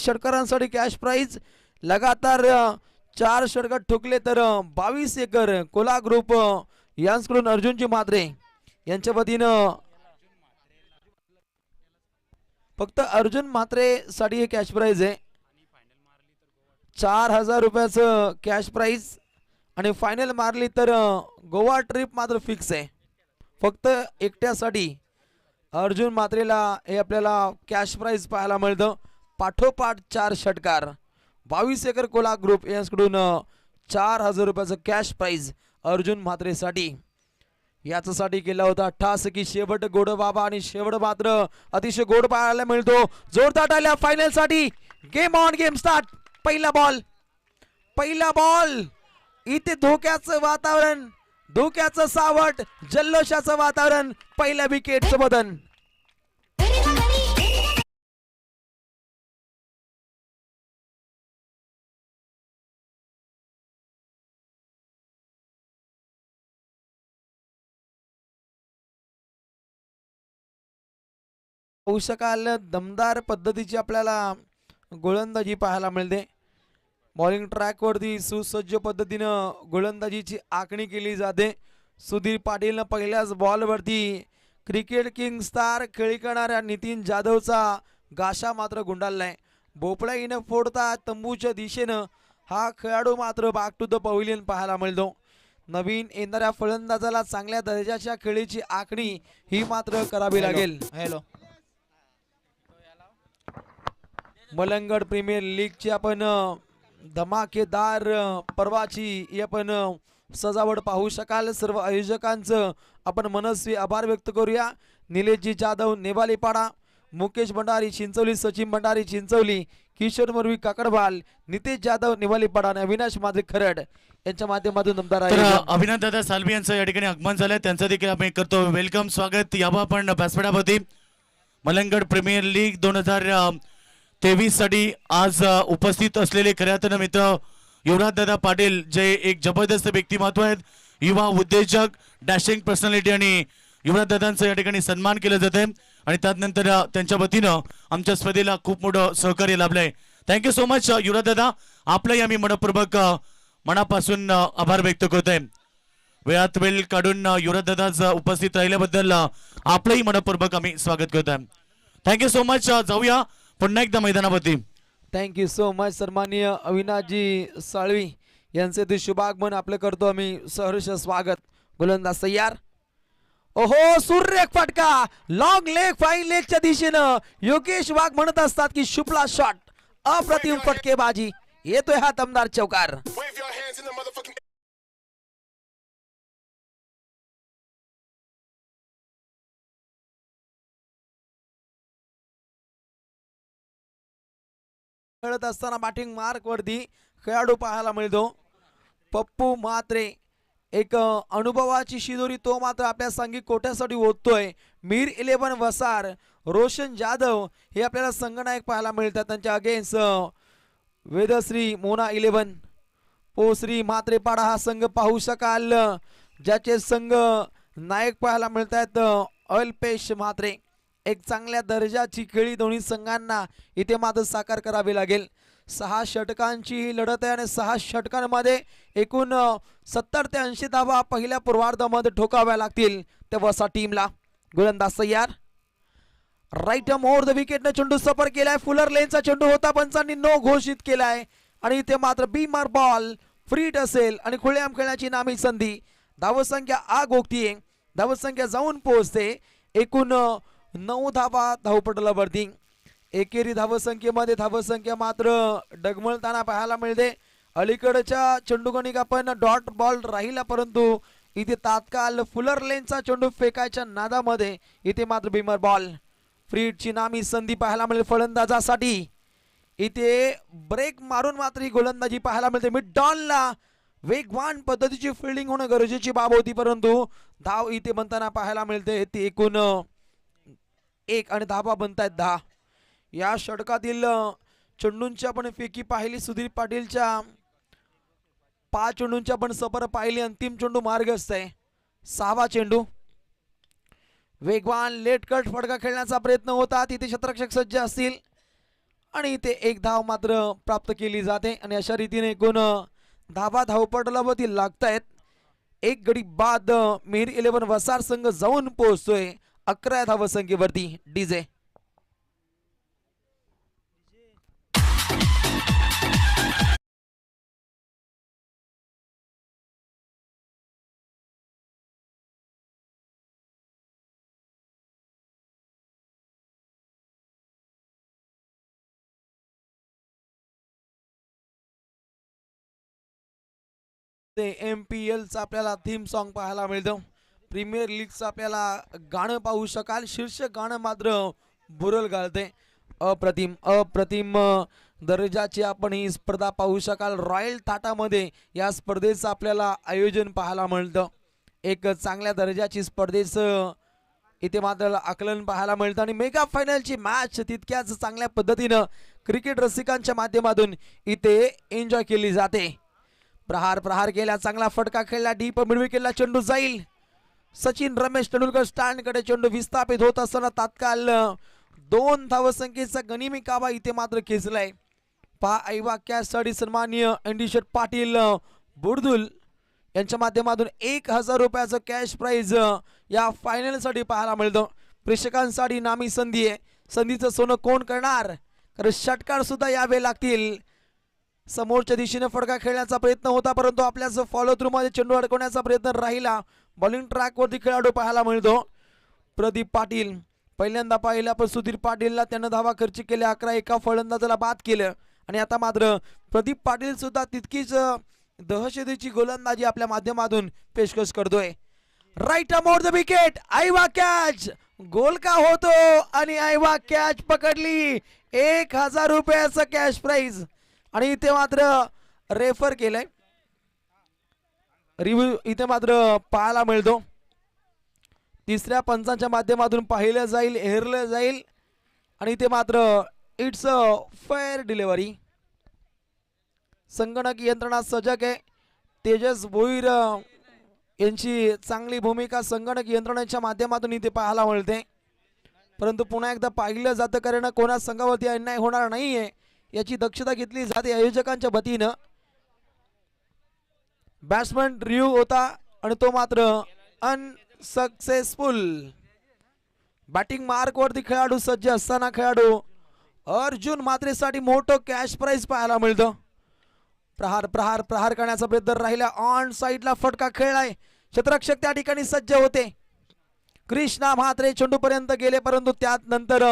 षटकारांसाठी cash price लगातार 4 षटकार ठोकले तर 22 एकर कोला ग्रुप यांच्याकडून अर्जुनजी म्हात्रे यांच्या वतीनं फक्त अर्जुन म्हात्रे साठी हे कॅश प्राइज आहे 4000 रुपयाचं कॅश प्राइज आणि फायनल मारली तर गोवा ट्रिप मात्र फिक्स आहे फक्त एकट्यासाठी अर्जुन म्हात्रेला हे आपल्याला कॅश प्राइज पाहायला मिळतं पाठोपाठ 4 षटकार 22 एकर कोला ग्रुप यांच्याकडून 4000 रुपयाचं कॅश प्राइज अर्जुन म्हात्रेसाठी याच्यासाठी केला होता ठास की शेवट गोड बाबा आणि शेवट मात्र अतिशय गोड पाहायला मिळतो जोरदार टाळ्या फायनल साठी गेम ऑन गेम स्टार्ट पहिला बॉल इथे धोक्याचं वातावरण धोक्याचं सावट जल्लोषाचं वातावरण पहिल्या विकेटचं बदन पाहू शकाल दमदार पद्धतीची आपल्याला गोलंदाजी पाहायला मिळते बॉलिंग ट्रॅक वरती सुसज्ज पद्धतीनं गोलंदाजीची आखणी केली जाते सुधीर पाटीलनं पहिल्याच बॉल वरती क्रिकेट किंग स्टार खेळी करणाऱ्या नितीन जाधवचा गाशा मात्र गुंडाळलाय भोपळ्यानं फोडता तंबूच्या दिशेनं हा खेळाडू मात्र बॅक टू द पवेलियन पाहायला मिळतो नवीन येणाऱ्या फलंदाजाला चांगल्या दर्जाच्या खेळीची आखणी ही मात्र करावी लागेल हॅलो मलंगड प्रीमियर लीगची आपण धमाकेदार पर्वाची आपण सजावट पाहू शकाल सर्व आयोजकांचं आपण मनस्वी आभार व्यक्त करूया निलेशजी जाधव नेवालीपाडा मुकेश भंडारी चिंचोली सचिन भंडारी चिंचोली किशोर मरवी काकडवाल नितेश जाधव नेवालीपाडा आणि अविनाश माझे खरड यांच्या माध्यमातून दमदार अभिनंदन दादा सालवी यांचं या ठिकाणी आगमन झालंय त्यांचं देखील आपण करतो वेलकम स्वागत यावं आपण व्यासपीठावरती मलंगड प्रीमियर लीग 2023 साठी आज उपस्थित असलेले खऱ्या अर्थानं मित्र युवराज दादा पाटील जे एक जबरदस्त व्यक्तिमत्व आहेत युवा उद्योजक डॅशिंग पर्सनॅलिटी आणि युवराज दादांचं या ठिकाणी सन्मान केलं जात आहे आणि त्यानंतर त्यांच्या वतीनं आमच्या स्पर्धेला खूप मोठं सहकार्य लाभलंय थँक्यू सो मच युवराज दादा आपलंही आम्ही मनपूर्वक मनापासून आभार व्यक्त करतोय वेळात वेळ काढून युवराज दादा उपस्थित राहिल्याबद्दल आपलंही मनपूर्वक आम्ही स्वागत करतोय थँक्यू सो मच जाऊया पुन्हा एकदा मैदानावरती थँक्यू सो मच सन्माननीय अविनाशजी साळवी यांचे ते शुभागमन आपलं करतो आम्ही सहर्ष स्वागत गोलंदाज तयार ओहो सूर्य फटका लॉंग लेग फाईन लेगच्या दिशेनं योगेश वाघ म्हणत असतात की शुभला शॉट अप्रतिम फटकेबाजी येतोय हा दमदार चौकार खेळत असताना बॅटिंग मार्क वरती खेळाडू पाहायला मिळतो पप्पू म्हात्रे एक अनुभवाची शिदोरी तो मात्र आपल्या संघी कोट्यासाठी ओततोय मीर 11 वसार रोशन जाधव हे आपल्याला संघनायक पाहायला मिळतात त्यांच्या अगेन्स्ट वेदश्री मोना 11 पोश्री म्हात्रेपाडा हा संघ पाहू शकाल ज्याचे संघ नायक पाहायला मिळतात अल्पेश म्हात्रे एक चांगल्या दर्जाची खेळी दोन्ही संघांना इथे मात्र साकार करावी लागेल 6 षटकांची लढत आहे आणि 6 षटकांमध्ये एकूण 70 ते 80 धावा पहिल्या पूर्वार्धामध्ये ठोकाव्या लागतील त्या वसा टीमला गोलंदाज तयार राईट मोर द विकेटने चेंडू सफर केलाय फुलर लेनचा चेंडू होता पंचांनी नो घोषित केलाय आणि इथे मात्र बीमार बॉल फ्रीट असेल आणि खुलेआम खेळण्याची नामी संधी धावसंख्या आग ओकतीये धावसंख्या जाऊन पोहोचते एकूण 9 धावा धावपटलावरती एकेरी धावसंख्येमध्ये धावसंख्या मात्र डगमळताना पाहायला मिळते अलीकडच्या चेंडूगणिक आपण डॉट बॉल राहिला परंतु इथे तात्काळ फुलर लेनचा चेंडू फेकायच्या नादामध्ये इथे मात्र बीमर बॉल फ्रीटची नामी संधी पाहायला मिळेल फलंदाजासाठी इथे ब्रेक मारून मात्र ही गोलंदाजी पाहायला मिळते मिड डॉनला वेगवान पद्धतीची फिल्डिंग होणं गरजेची बाब होती परंतु धाव इथे बनताना पाहायला मिळते ती एकूण 1 आणि धावा बनतायत 10 या षटकातील चेंडूंची आपण फेकी पाहिली सुधीर पाटीलच्या 5 चेंडूंची आपण सफर पाहिली अंतिम चेंडू मार्गस्थ आहे 6वा चेंडू वेगवान लेट कट फटका खेळण्याचा प्रयत्न होता तिथे क्षेत्ररक्षक सज्ज असतील आणि इथे एक धाव मात्र प्राप्त केली जाते आणि अशा रीतीने एकूण धावपटलावरती लागतायत. एक गडी बाद मेहर 11 वसार संघ जाऊन पोहोचतोय 11 धावसंख्येवरती. डीजे MPL चा आपल्याला थीम सॉन्ग पाहायला मिळतं. प्रीमियर लीगचं आपल्याला गाणं पाहू शकाल. शीर्षक गाणं मात्र बुरल घालते. अप्रतिम अप्रतिम दर्जाची आपण ही स्पर्धा पाहू शकाल. रॉयल थाटामध्ये या स्पर्धेचं आपल्याला आयोजन पाहायला मिळतं. एक चांगल्या दर्जाची स्पर्धेचं इथे मात्र आकलन पाहायला मिळतं आणि मेगा फायनलची मॅच तितक्याच चांगल्या पद्धतीनं क्रिकेट रसिकांच्या माध्यमातून इथे एन्जॉय केली जाते. प्रहार प्रहार केला, चांगला फटका खेळला, डीप मिडवी केला, चेंडू जाईल. सचिन रमेश तेंडुलकर स्टँडकडे चेंडू विस्थापित होत असताना तात्काळ 2 धावसंख्येचा गनिमी काबा इथे मात्र खेचलाय. पहा ऐवाक्यासाठी सन्माननीय एनडी पाटील बुडदुल यांच्या माध्यमातून 1000 रुपयाचं कॅश प्राइज या फायनलसाठी पाहायला मिळतं. प्रेक्षकांसाठी नामी संधी आहे. संधीचं सोनं कोण करणार, कारण षटकार सुद्धा यावे लागतील. समोरच्या दिशेने फटका खेळण्याचा प्रयत्न होता, परंतु आपल्याच फॉलो थ्रू मध्ये चेंडू अडकवण्याचा प्रयत्न राहिला. बॉलिंग ट्रॅक वरती खेळाडू पाहायला मिळतो प्रदीप पाटील. पहिल्यांदा पाहिला पण सुधीर पाटीलला त्यानं धावा खर्च केल्या. 11 एका फलंदाजाला बाद केलं आणि आता मात्र प्रदीप पाटील सुद्धा तितकीच दहशतीची गोलंदाजी आपल्या माध्यमातून पेशकश करतोय. राईट अमोर द विकेट, आयवा कॅच. गोल का होतो आणि आयवा कॅच पकडली. 1000 रुपयाचं कॅश प्राइज आणि इथे मात्र रेफर केलंय. रिव्ह्यू इथे मात्र पाहायला मिळतो. तिसऱ्या पंचांच्या माध्यमातून पाहिलं जाईल, हेरलं जाईल आणि इथे मात्र इट्स अ फेअर डिलिव्हरी. संगणक यंत्रणा सजग आहे. तेजस भोईर यांची चांगली भूमिका संगणक यंत्रणेच्या माध्यमातून इथे पाहायला मिळते. परंतु पुन्हा एकदा पाहिलं जातं, कारण कोणा संघावरती अन्याय होणार नाहीये याची दक्षता घेतली जाते आयोजकांच्या वतीनं. बॅट्समन रिव्ह्यू होता आणि तो मात्र अनसक्सेसफुल. बॅटिंग मार्क वरती खेळाडू सज्ज असताना खेळाडू अर्जुन मात्रेसाठी मोठं कॅश प्राइज पाहायला मिळतं. प्रहार प्रहार प्रहार करण्याचा प्रयत्न राहिला. ऑन साइडला फटका खेळलाय. क्षेत्ररक्षक त्या ठिकाणी सज्ज होते. कृष्णा म्हात्रे चेंडू पर्यंत गेले, परंतु त्यात नंतर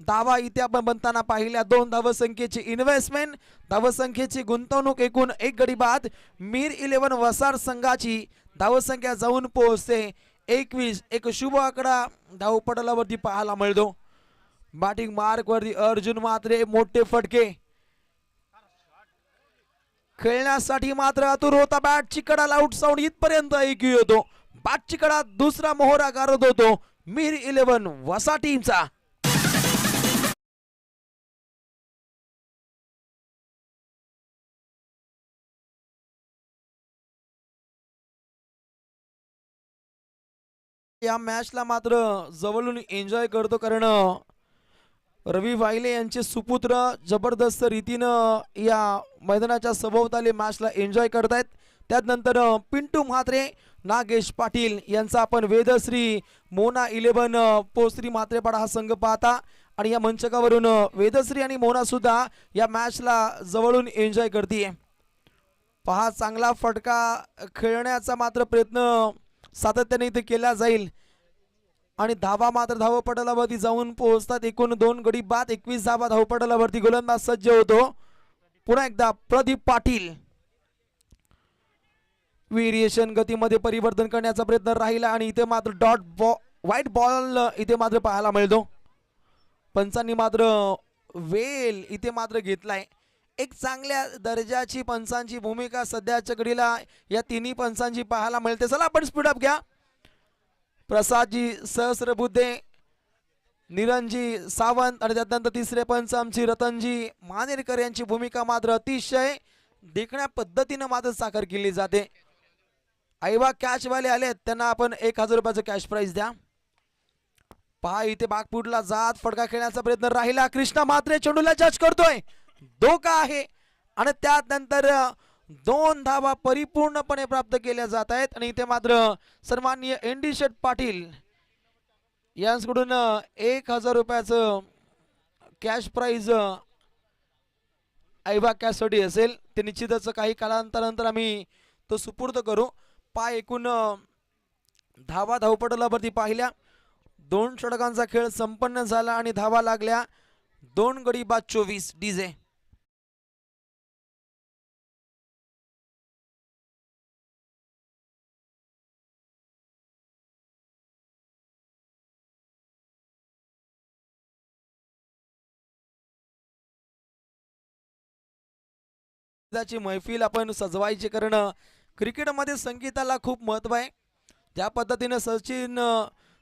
धावा इथे आपण बनताना पाहिल्या. 2 धावसंख्येची इन्व्हेस्टमेंट, धावसंख्येची गुंतवणूक, एकूण 1 गडी बाद. मीर 11 वसार संघाची धावसंख्या जाऊन पोहोचते 21. एक शुभ आकडा धावपटलावरती पाहायला मिळतो. बॅटिंग मार्क वरती अर्जुन म्हात्रे मोठे फटके खेळण्यासाठी मात्र आतुर होता. बॅटची कडा आउट साऊंड इथपर्यंत ऐकू येतो. बॅटची कडा दुसरा मोहरा गारत होतो मीर 11 वसा टीमचा. या मॅचला मात्र जवळून एन्जॉय करतो, कारण रवी वाहिले यांचे सुपुत्र जबरदस्त रीतीनं या मैदानाच्या सभोवताली मॅचला एन्जॉय करतायत. त्यानंतर पिंटू म्हात्रे, नागेश पाटील यांचा आपण वेदश्री मोना 11 पोस्त्री म्हात्रेपाडा हा संघ पाहता आणि या मंचकावरून वेदश्री आणि मोना सुद्धा या मॅचला जवळून एन्जॉय करते. पहा, चांगला फटका खेळण्याचा मात्र प्रयत्न सातत्याने इथे केला जाईल आणि धावा मात्र धावपटलावरती जाऊन पोहोचतात. एकूण 2 गडी बाद, 21 धावा धावपटलावरती. गोलंदाज सज्ज होतो पुन्हा एकदा प्रदीप पाटील. व्हेरिएशन गतीमध्ये परिवर्तन करण्याचा प्रयत्न राहिला आणि इथे मात्र व्हाईट बॉल इथे मात्र पाहायला मिळतो. पंचांनी मात्र वेल इथे मात्र घेतलाय. एक चांगल्या दर्जाची पंचांची भूमिका सध्याच्या घडीला या तिन्ही पंचांची पाहायला मिळते. चला आपण स्पीड अप घ्या. प्रसादजी सहस्रबुद्धे, निरंजी सावंत आणि त्यानंतर तिसरे पंच आमची रतनजी मानेरकर यांची भूमिका मात्र अतिशय देखण्या पद्धतीने मात्र साकार केली जाते. आईबा कॅच वाले आले, त्यांना आपण 1000 रुपयाचं कॅश प्राइज द्या. पहा इथे बागपूरला जात फटका खेळण्याचा प्रयत्न राहिला. कृष्णा मात्रे चेंडूला जज करतोय, धोका आहे आणि त्यानंतर 2 धावा परिपूर्णपणे प्राप्त केल्या जात आहेत. आणि इथे मात्र सन्माननीय एनडी शेठ पाटील यांच्याकडून 1000 रुपयाचं कॅश प्राइज ऐबा कॅशसाठी असेल. ते निश्चितच काही कालांतरानंतर आम्ही तो सुपूर्द करू. एकूण धावा धावपटलावरती पाहिल्या. 2 षटकांचा खेळ संपन्न झाला आणि धावा लागल्या 2 गडी बाद 24. डीजे ची मैफिल आपण सजवायची, कारण क्रिकेटमध्ये संगीताला खूप महत्व आहे. ज्या पद्धतीने सचिन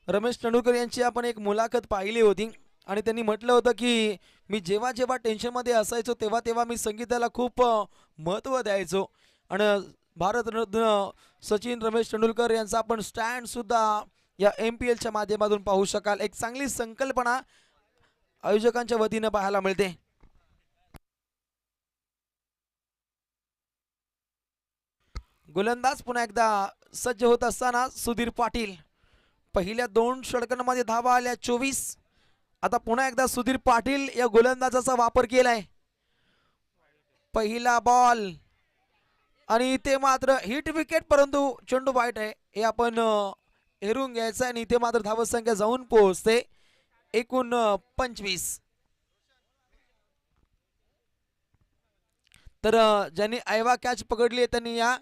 रमेश तेंडुलकर यांची आपण एक मुलाखत पाहिली होती आणि त्यांनी म्हटलं होतं की मी जेव्हा जेव्हा टेन्शनमध्ये असायचो तेव्हा तेव्हा मी संगीताला खूप महत्त्व द्यायचो. आणि भारतरत्न सचिन रमेश तेंडुलकर यांचा आपण स्टँड सुद्धा या MPLच्या माध्यमातून पाहू शकाल. एक चांगली संकल्पना आयोजकांच्या वतीने पाहायला मिळते. गोलंदाज पुन्हा एकदा सज्ज होत असताना सुधीर पाटील. पहिल्या 2 षटकांमध्ये धावा आल्या 24. आता पुन्हा एकदा सुधीर पाटील या गोलंदाजाचा वापर केलाय. पहिला बॉल आणि इथे मात्र हिट विकेट, परंतु चेंडू वाईट आहे हे आपण हेरून घ्यायचं आणि इथे मात्र धावसंख्या जाऊन पोहोचते एकूण 25. तर ज्यांनी ऐवा कॅच पकडली आहे त्यांनी या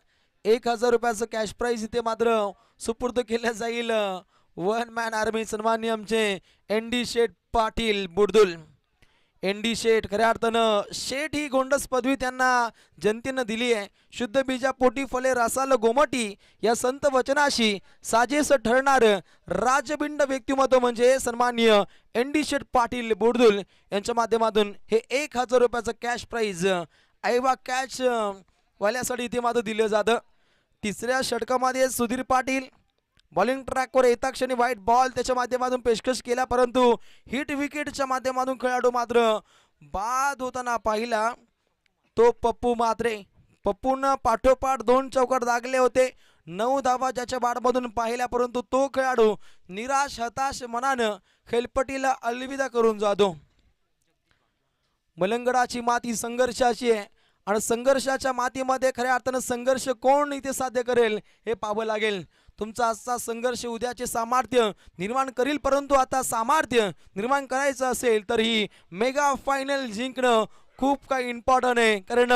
1000 रुपयाचं कॅश प्राइज इथे मात्र सुपूर्द केलं जाईल. 1 मॅन आर्मी सन्माननीय आमचे एनडी शेठ पाटील बुडदुल. एनडी शेठ खऱ्या अर्थानं शेठ ही गोंडस पदवी त्यांना जनतेनं दिली आहे. शुद्ध बीजा पोटी फले रसाल गोमटी या संत वचनाशी साजेस ठरणार राजबिंड व्यक्तिमत्व म्हणजे सन्माननीय एनडी शेठ पाटील बुडदुल यांच्या माध्यमातून हे 1000 रुपयाचं कॅश प्राइज ऐवा कॅच वाल्यासाठी इथे मात्र दिलं जातं. तिसऱ्या षटकामध्ये सुधीर पाटील बॉलिंग ट्रॅकवर येता क्षणी व्हाईट बॉल त्याच्या माध्यमातून पेशकश केला, परंतु हिट विकेटच्या माध्यमातून खेळाडू मात्र बाद होताना पाहिला तो पप्पू मात्रे. पप्पूनं पाठोपाठ 2 चौकार दागले होते. 9 धावा ज्याच्या बाडमधून पाहिल्या, परंतु तो खेळाडू निराश हताश मनानं खेळपट्टीला अलविदा करून जातो. मलंगडाची माती संघर्षाची आहे आणि संघर्षाच्या मातीमध्ये खऱ्या अर्थानं संघर्ष कोण इथे साध्य करेल हे पाहावं लागेल. तुमचा आजचा संघर्ष उद्याचे सामर्थ्य निर्माण करील, परंतु आता सामर्थ्य निर्माण करायचं असेल तर ही मेगा फायनल जिंकणं खूप काही इम्पॉर्टंट आहे. कारण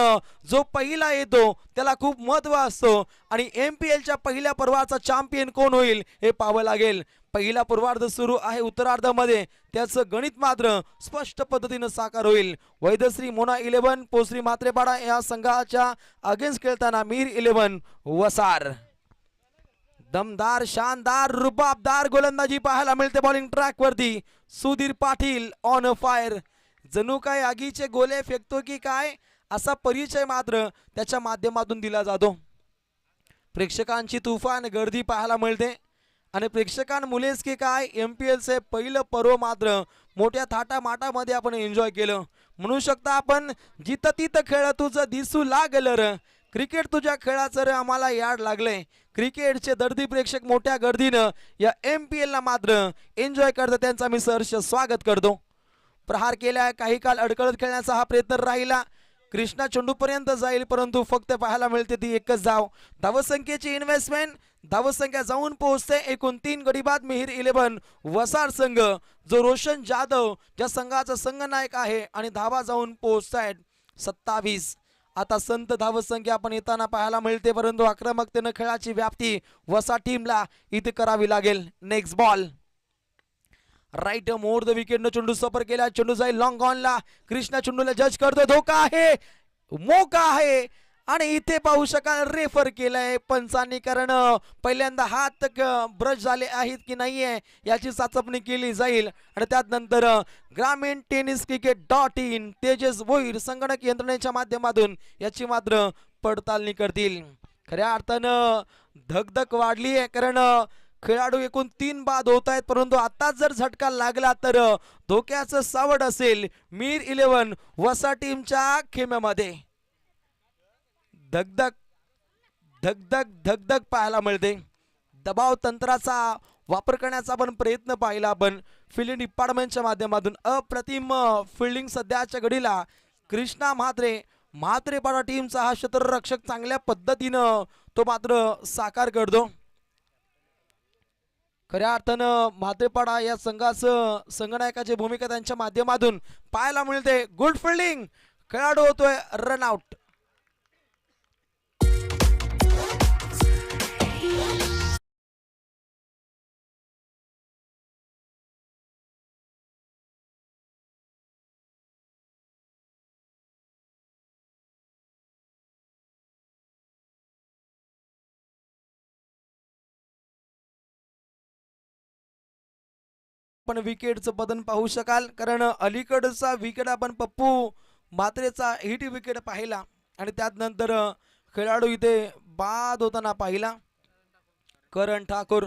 जो पहिला येतो त्याला खूप महत्त्व असतो आणि MPLच्या पहिल्या पर्वाचा चॅम्पियन कोण होईल हे पाहावं लागेल. पहिला पूर्वार्ध सुरू आहे, उत्तरार्धामध्ये त्याचं गणित मात्र स्पष्ट पद्धतीनं साकार होईल. वैदश्री मोना 11 पोसरी म्हात्रेपाडा या संघाच्या अगेन्स्ट खेळताना मीर 11 वसार. दमदार शानदार रुबाबदार गोलंदाजी पाहायला मिळते बॉलिंग ट्रॅक वरती. सुधीर पाटील ऑन फायर, जणू काय आगीचे गोले फेकतो की काय असा परिचय मात्र त्याच्या माध्यमातून दिला जातो. प्रेक्षकांची तुफान गर्दी पाहायला मिळते आणि प्रेक्षकांमुळेच की काय MPLचे पहिलं पर्व मात्र मोठ्या थाटामाटामध्ये आपण एन्जॉय केलं. म्हणू शकता आपण जिथं तिथं खेळ तुझं दिसू लागलं र, क्रिकेट तुझ्या खेळाचं रे आम्हाला याड लागलंय. क्रिकेटचे दर्दी प्रेक्षक मोठ्या गर्दीनं या MPLला मात्र एन्जॉय करतात, त्यांचा मी सहर्ष स्वागत करतो. प्रहार केला, काही काळ अडकळत खेळण्याचा हा प्रयत्न राहिला. कृष्णा चेंडूपर्यंत जाईल, परंतु फक्त पाहायला मिळते ती एकच धाव. धावसंख्येची इन्व्हेस्टमेंट, धावसंख्या जाऊन पोहोचते एकूण 3 गडी बाद. मिहिर 11 वसार संघ जो रोशन जाधव ज्या संघाचा संघनायक आहे आणि धावा जाऊन पोहोचतायत 27. आता संत धावसंख्या आपण येताना पाहायला मिळते, परंतु आक्रमकतेनं खेळाची व्याप्ती वसा टीमला इथे करावी लागेल. Next ball right more the wicket न चेंडू सफर केला, चेंडू जाईल लॉंग ऑनला. कृष्णा चेंडूला जज करतो, धोका आहे, मोका आहे आणि इथे पाहू शकाल रेफर केलाय पंचांनी, कारण पहिल्यांदा हात ब्रश झाले आहेत की नाहीये याची चाचपणी केली जाईल. आणि त्यानंतर ग्रामीण टेनिस क्रिकेट.in तेजस भोईर संगणक यंत्रणेच्या माध्यमातून याची मात्र पडताळणी करतील. खऱ्या अर्थानं धगधग वाढली आहे, कारण खेळाडू एकूण 3 बाद होत आहेत, परंतु आता जर झटका लागला तर धोक्याचं सावट असेल मीर 11 वसा टीमच्या खेम्यामध्ये. धगधग धगधग धगधग पाहायला मिळते. दबाव तंत्राचा वापर करण्याचा आपण प्रयत्न पाहिला. आपण फिल्डिंग डिपार्टमेंटच्या माध्यमातून अप्रतिम फिल्डिंग सध्याच्या घडीला कृष्णा म्हात्रेपाडा टीमचा हा क्षेत्ररक्षक चांगल्या पद्धतीनं तो मात्र साकार करतो. खऱ्या अर्थानं म्हात्रेपाडा या संघाचं संघनायकाची भूमिका त्यांच्या माध्यमातून पाहायला मिळते. गुड फिल्डिंग, खेळाडू होतोय रन आउट. पण विकेटचं बदल पाहू शकाल, कारण अलीकडचा विकेट आपण पप्पू म्हात्रेचा हिट विकेट पाहिला आणि त्यानंतर खेळाडू इथे बाद होताना पाहिला. करण ठाकूर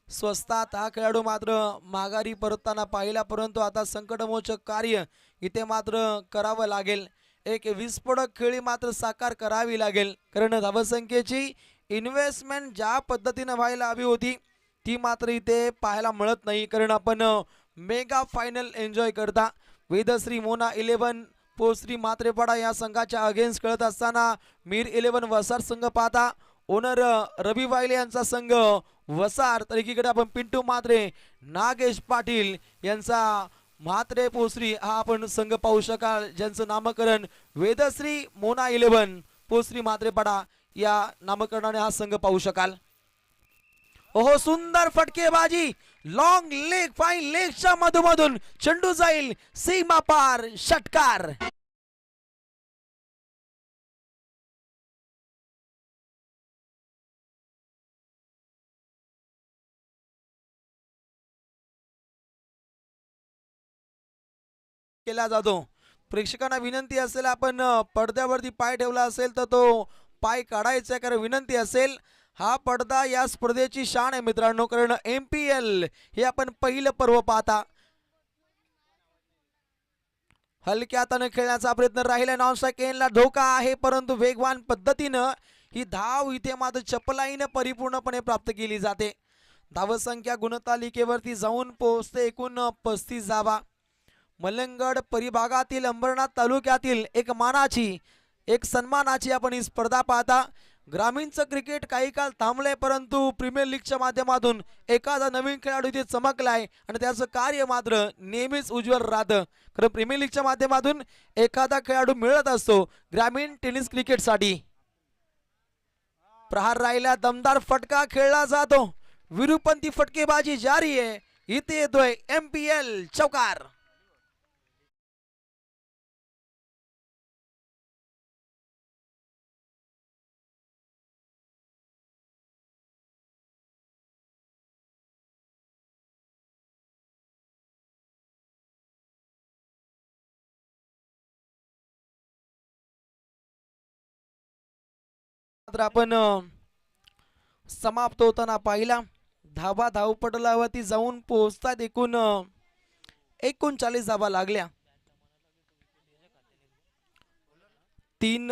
स्वस्तात हा खेळाडू मात्र माघारी परतताना पाहिला, परंतु आता संकटमोचक कार्य इथे मात्र करावं लागेल. एक विस्फोटक खेळी मात्र साकार करावी लागेल, कारण धावसंख्येची इन्व्हेस्टमेंट ज्या पद्धतीने व्हायला हवी होती ती मात्र इथे पाहायला मिळत नाही. कारण आपण मेगा फायनल एन्जॉय करता वेदश्री मोना 11 पोश्री म्हात्रेपाडा या संघाच्या अगेन्स्ट खेळत असताना मीर 11 वसार संघ पाहता. ओनर रवी वायले यांचा संघ वसार, तर एकीकडे आपण पिंटू म्हात्रे नागेश पाटील यांचा म्हात्रे पोश्री हा आपण संघ पाहू शकाल, ज्यांचं नामकरण वेदश्री मोना 11 पोश्री म्हात्रेपाडा या नामकरणाने हा संघ पाहू शकाल. ओहो, सुंदर फटकेबाजी, लॉंग लेग, फाईन लेगच्या मधून चेंडू जाईल सीमा पार, षटकार. केला जातो. प्रेक्षकांना विनंती असेल, आपण पडद्यावरती पाय ठेवला असेल तर तो पाय काढायचा, कारण विनंती असेल. हा पडदा या स्पर्धेची शान आहे मित्रांनो, कारण MPL हे आपण पहिलं पर्व पाहता. हलक्या हाताने खेळण्याचा प्रयत्न राहिला. नॉन स्ट्राईक धोका आहे, परंतु वेगवान पद्धतीनं ही धाव इथे मात्र चपलाईनं परिपूर्णपणे प्राप्त केली जाते. धावसंख्या गुणतालिकेवरती जाऊन पोहोचते एकूण 35 धावा. मलंगड परिभागातील अंबरनाथ तालुक्यातील एक मानाची, एक सन्मानाची आपण ही स्पर्धा पाहता. ग्रामीणचं क्रिकेट काही काळ थांबलंय, परंतु प्रीमियर लीगच्या माध्यमातून एखादा नवीन खेळाडू इथे चमकलाय आणि त्याचं कार्य मात्र नेहमीच उज्ज्वल राहतं. कारण प्रीमियर लीगच्या माध्यमातून एखादा खेळाडू मिळत असतो ग्रामीण टेनिस क्रिकेटसाठी. प्रहार राहिला, दमदार फटका खेळला जातो, विरूपंथी फटकेबाजी जारी आहे. इथे येतोय MPL चौकार. आपण समाप्त होताना पाहिला. धावा धावपटलावरती जाऊन पोहोचतात एकूण 39 धावा लागल्या. 3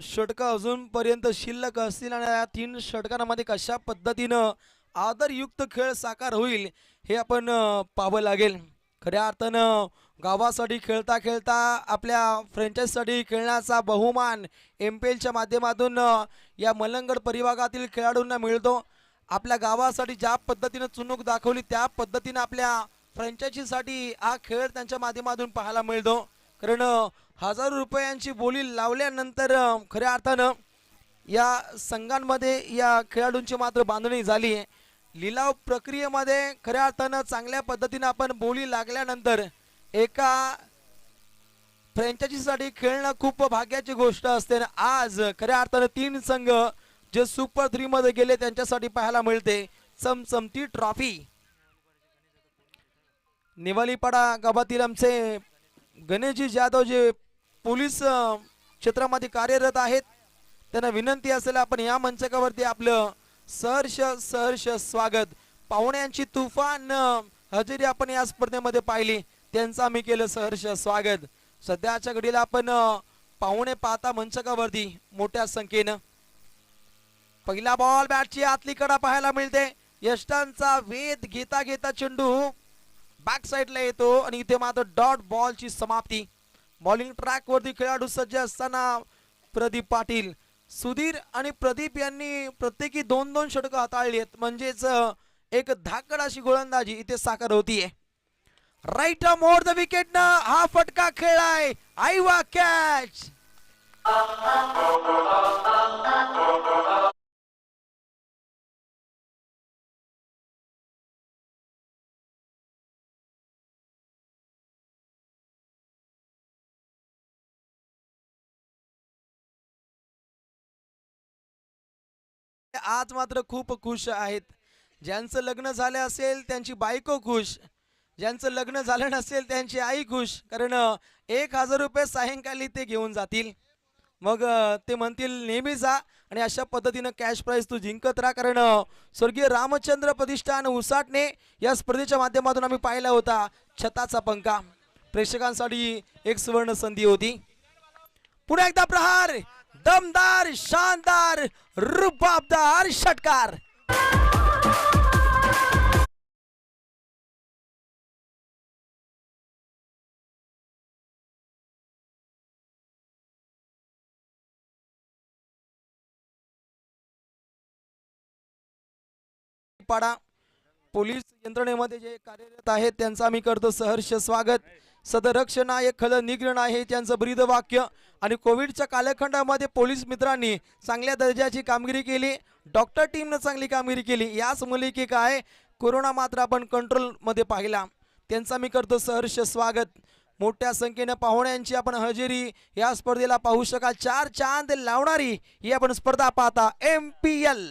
षटकं अजूनपर्यंत शिल्लक असतील आणि या 3 षटकांमध्ये कशा पद्धतीनं आदरयुक्त खेळ साकार होईल हे आपण पाहावं लागेल. खऱ्या अर्थानं गावासाठी खेळता खेळता आपल्या फ्रँचायझीसाठी खेळण्याचा बहुमान MPLच्या माध्यमातून या मलंगड परिभागातील खेळाडूंना मिळतो. आपल्या गावासाठी ज्या पद्धतीनं चुणूक दाखवली त्या पद्धतीनं आपल्या फ्रँचायझीसाठी हा खेळ त्यांच्या माध्यमातून पाहायला मिळतो. कारण हजारो रुपयांची बोली लावल्यानंतर खऱ्या अर्थानं या संघांमध्ये या खेळाडूंची मात्र बांधणी झाली आहे. लिलाव प्रक्रियेमध्ये खऱ्या अर्थानं चांगल्या पद्धतीनं आपण बोली लागल्यानंतर एका फ्रँचायझीसाठी खेळणं खूप भाग्याची गोष्ट असते. आज खऱ्या अर्थानं 3 संघ जे सुपर 3 मध्ये गेले त्यांच्यासाठी पाहायला मिळते चमचमती ट्रॉफी. निवालीपाडा गावातील आमचे गणेशजी जाधव जे पोलीस क्षेत्रामध्ये कार्यरत आहेत, त्यांना विनंती असेल आपण या मंचकावरती आपलं सहर्ष स्वागत पाहुण्यांची तुफान हजेरी आपण या स्पर्धेमध्ये पाहिली, त्यांचं आम्ही केलं सहर्ष स्वागत. सध्याच्या घडीला आपण पाहुणे पाहता मंचकावरती मोठ्या संख्येनं. पहिला बॉल बॅटची आतली कडा पाहायला मिळते. यष्टांचा वेध घेता घेता चेंडू बॅक साइडला येतो आणि इथे मात्र डॉट बॉलची समाप्ती. बॉलिंग ट्रॅक वरती खेळाडू सज्ज असताना प्रदीप पाटील, सुधीर आणि प्रदीप यांनी प्रत्येकी 2-2 षटकं हाताळली आहेत, म्हणजेच एक धाकड अशी गोलंदाजी इथे साकार होतीये. राईट मोर द विकेट न हा फटका खेळाय आयवा कॅच. आज मात्र खूप खुश आहेत. ज्यांचं लग्न झालं असेल त्यांची बायको खुश, ज्यांचं लग्न झालं नसेल त्यांची आई खुश, कारण 1000 रुपये सायंकाळी ते घेऊन जातील. मग ते म्हणतील नेहमी जा आणि अशा पद्धतीनं कॅश प्राइज तू जिंकत राहा. कारण स्वर्गीय रामचंद्र प्रतिष्ठान उसाटणे या स्पर्धेच्या माध्यमातून आम्ही पाहिला होता छताचा पंखा. प्रेक्षकांसाठी एक सुवर्ण संधी होती. पुन्हा एकदा प्रहार, दमदार, शानदार, रुबाबदार षटकार. पाडा पोलीस यंत्रणेमध्ये जे कार्यरत आहेत त्यांचं आम्ही करतो सहर्ष स्वागत. सदरक्षण आहे खल निग्रह आहे त्यांचं ब्रीद वाक्य. आणि कोविडच्या कालखंडामध्ये पोलीस मित्रांनी चांगल्या दर्जाची कामगिरी केली, डॉक्टर टीमनं चांगली कामगिरी केली. याच मुली की काय कोरोना मात्र आपण कंट्रोल मध्ये पाहिला, त्यांचा मी करतो सहर्ष स्वागत. मोठ्या संख्येने पाहुण्यांची आपण हजेरी या स्पर्धेला पाहू शकाल. 4 चांद लावणारी ही आपण स्पर्धा पाहता MPL.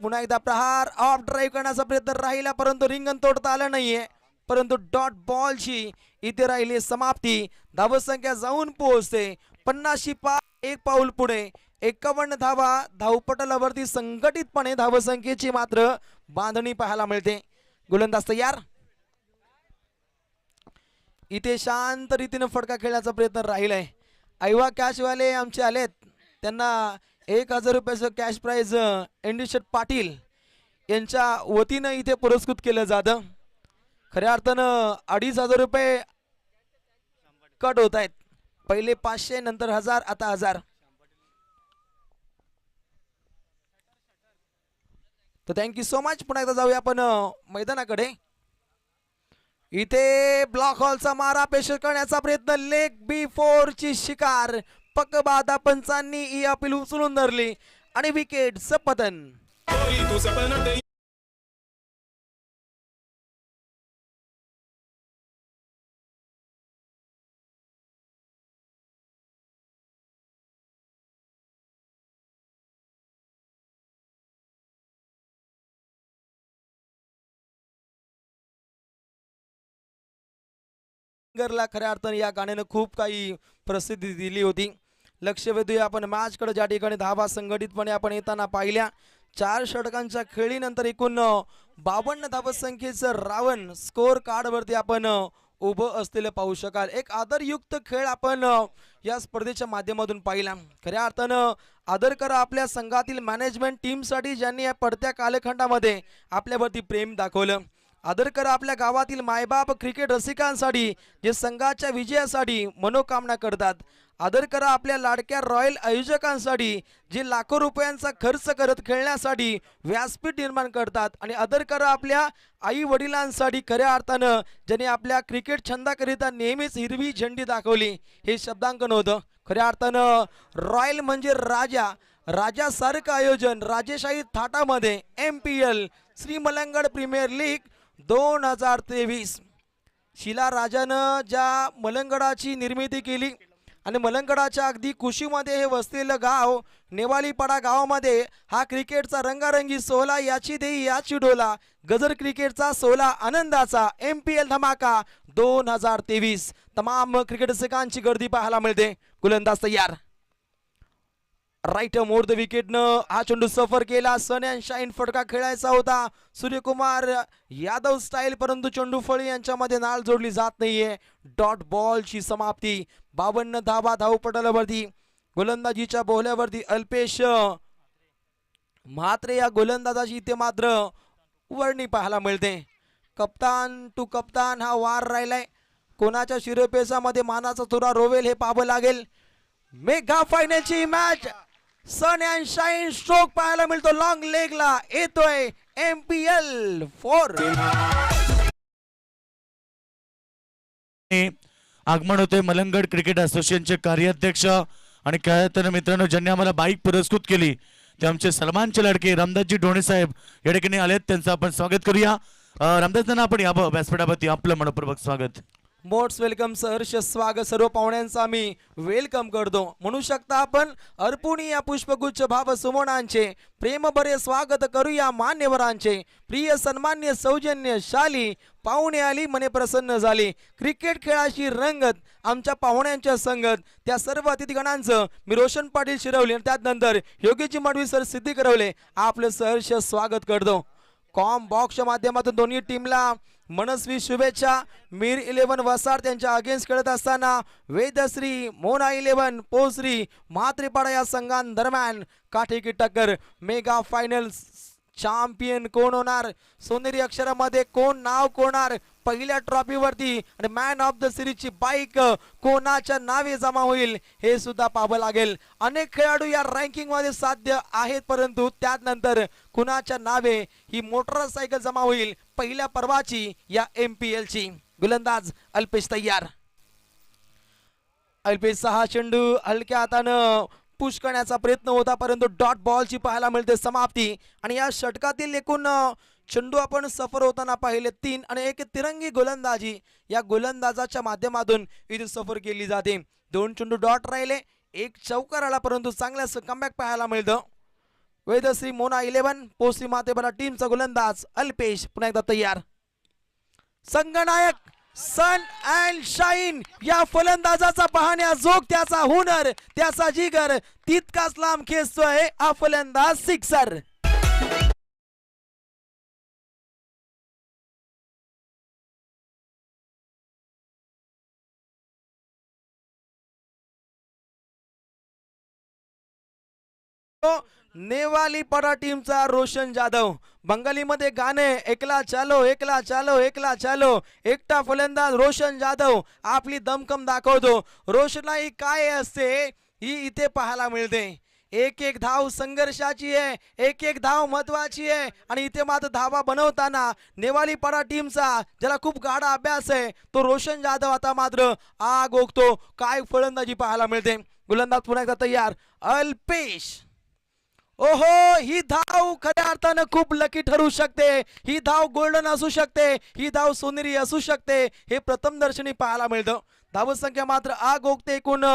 पुन्हा एकदा प्रहार, ऑफ ड्राईव्ह करण्याचा प्रयत्न राहिला परंतु रिंगण तोडता आलं नाहीये, परंतु डॉट बॉलची इथे राहिली समाप्ती. धावसंख्या जाऊन पोहोचते 50 एक पाऊल पुढे. 51 धावा धावपटलावरती संघटितपणे धावसंख्येची मात्र बांधणी पाहायला मिळते. गोलंदाज तयार. इथे शांत रीतीने फटका खेळण्याचा प्रयत्न राहिलाय. आयवा कॅशवाले आमचे आलेत, त्यांना 1000 रुपयाचं कॅश प्राइज एंडिशेट पाटील यांच्या वतीनं इथे पुरस्कृत केलं जातं. खऱ्या अर्थानं 2500 रुपये कट होत आहेत. पहिले 500, नंतर 1000, आता 1000. तर थँक्यू सो मच. पुन्हा एकदा जाऊया आपण मैदानाकडे. इथे ब्लॉक हॉलचा मारा पेश करण्याचा प्रयत्न, लेग B4 ची शिकार. पकबादा पंचांनी ही अपील उचलून धरली आणि विकेट सपतन. गरला खऱ्या अर्थाने या गाण्यानं खूप काही प्रसिद्धी दिली होती. लक्ष वेधूया आपण मॅचकडे, ज्या ठिकाणी धावा संघटितपणे आपण येताना पाहिल्या. 4 षटकांच्या खेळीनंतर एकूण 52 धावसंख्येचं रावण स्कोर कार्ड वरती आपण उभं असलेलं पाहू शकाल. एक आदरयुक्त खेळ आपण या स्पर्धेच्या माध्यमातून पाहिला. खऱ्या अर्थानं आदर करा आपल्या संघातील मॅनेजमेंट टीमसाठी ज्यांनी या पडत्या कालखंडामध्ये आपल्यावरती प्रेम दाखवलं. आदर करा आपल्या गावातील मायबाप क्रिकेट रसिकांसाठी जे संघाच्या विजयासाठी मनोकामना करतात. आदर करा आपल्या लाडक्या रॉयल आयोजकांसाठी जे लाखो रुपयांचा खर्च करत खेळण्यासाठी व्यासपीठ निर्माण करतात. आणि आदर करा आपल्या आई वडिलांसाठी खऱ्या अर्थानं ज्यांनी आपल्या क्रिकेट छंदाकरिता नेहमीच हिरवी झेंडी दाखवली. हे शब्दांकन होतं. खऱ्या अर्थानं रॉयल म्हणजे राजा, राजासारखं आयोजन राजेशाही थाटामध्ये MPL Shri Malangad premier league 2023. शिला राजानं ज्या मलंगडाची निर्मिती केली आणि मलंगडाच्या अगदी कुशीमध्ये हे वसलेलं गाव नेवालीपाडा गावामध्ये हा क्रिकेटचा रंगारंगी सोहळा, याची देई याची डोला, गजर क्रिकेटचा सोहळा आनंदाचा MPL धमाका 2023. तमाम क्रिकेट रसिकांची गर्दी पाहायला मिळते. गोलंदाज तयार. राईट मोर द विकेटनं हा चेंडू सफर केला. सन अँड शाईन फटका खेळायचा होता सूर्यकुमार यादव स्टाईल, परंतु चेंडू फळी यांच्यामध्ये नाळ जोडली जात नाहीये. डॉट बॉलची समाप्ती. 52 धावा धावपटलावरती. गोलंदाजीच्या बोहल्यावरती अल्पेश म्हात्रे या गोलंदाजाची इथे मात्र वर्णी पाहायला मिळते. कप्तान टू कप्तान हा वार राहिलाय. कोणाच्या शिरोपेचामध्ये मानाचा तुरा रोवेल हे पाहावं लागेल. मेगा फायनलची match. Sun and shine stroke पाहायला मिळतो. लॉंग लेगला येतोय MPL 4. आगमन होते मलंगड क्रिकेट असोसिएशनचे कार्याध्यक्ष आणि खेळाडू मित्रांनो, ज्यांनी आम्हाला बाईक पुरस्कृत केली ते आमचे सलमानचे लडके रामदासजी ढोणे साहेब या ठिकाणी आलेत. त्यांचं आपण स्वागत करूया. रामदास आपण यावं व्यासपीठावरती. आपलं मनपूर्वक स्वागत. मोस्ट वेलकम सहर्ष स्वागत. सर्व पाहुण्यांचा आम्ही वेलकम करतो. म्हणू शकता आपण अर्पुणी या पुष्पगुच्छ भाव सुमनांचे प्रेम बरे स्वागत करूया मान्यवरांचे. प्रिय सन्मान्य सौजन्यशाली पाहुणे आली मने प्रसन्न झाली. क्रिकेट खेळाची रंगत आमच्या पाहुण्यांच्या संगत. त्या सर्व अतिथीगणांचं मी रोशन पाटील शिरवले आणि त्यानंतर योगीजी मडवी सर सिद्धी करवले आपलं सहर्ष स्वागत करतो. कॉम बॉक्सच्या माध्यमातून दोन्ही टीमला मनस्वी शुभेच्छा. मीर 11 वसार त्यांच्या अगेन्स्ट खेळत असताना वेदश्री मोना 11 पोसरी म्हात्रेपाडा या संघांदरम्यान काठीकी टक्कर. मेगा फायनल चॅम्पियन कोण होणार? सोनेरी अक्षरामध्ये कोण नाव कोणार? पहिल्या ट्रॉफीवरती आणि मॅन ऑफ द सिरीजची बाईक कोणाच्या नावे जमा होईल हे सुद्धा पाहावं लागेल. अनेक खेळाडू या रँकिंग मध्ये साध्य आहेत, परंतु त्यानंतर कुणाच्या नावे ही मोटरसायकल जमा होईल पहिल्या पर्वाची या MPL ची. गोलंदाज अल्पेश तयार. अल्पेश 6 चेंडू हलक्या हातानं पुश करण्याचा प्रयत्न होता, परंतु डॉट बॉलची पाहायला मिळते समाप्ती. आणि या षटकातील एकूण चेंडू आपण सफर होताना पाहिले 3 आणि एक तिरंगी गोलंदाजी या गोलंदाजाच्या माध्यमातून इथे सफर केली जाते. 2 चेंडू डॉट राहिले, 1 चौकार आला, परंतु चांगला कमबॅक पाहायला मिळतं. वेदश्री मोना 11 पोसरी मातेबरा टीमचा गोलंदाज अल्पेश पुन्हा एकदा तयार. संगनायक सन अँड शाईन या फलंदाजाचा पाहण्या जोग, त्याचा हुनर, त्याचा जिगर तितकाच लांब खेचतोय हा फलंदाज सिक्सर. नेवाली पडा टीमचा रोशन जाधव. बंगालीमध्ये गाणे एकला चालो एकला चालो एकला चालो. एकटा फलंदाज रोशन जाधव आपली दमखम दाखवतो. रोशनाई काय असते ही इथे पाहायला मिळते. एक एक धाव संघर्षाची आहे, एक एक धाव महत्वाची आहे. आणि इथे मात्र धावा बनवताना नेवाली पडा टीमचा ज्याला खूप गाढा अभ्यास आहे तो रोशन जाधव आता मात्र आग ओकतो. काय फलंदाजी पाहायला मिळते. गोलंदाज पुन्हा एकदा तयार अल्पेश. ओहो, ही धाव खऱ्या अर्थानं खूप लकी ठरू शकते. ही धाव गोल्डन असू शकते, ही धाव सोनेरी असू शकते. हे प्रथम दर्शनी पाहायला मिळतं. धावसंख्या मात्र आग ओकते. एकूण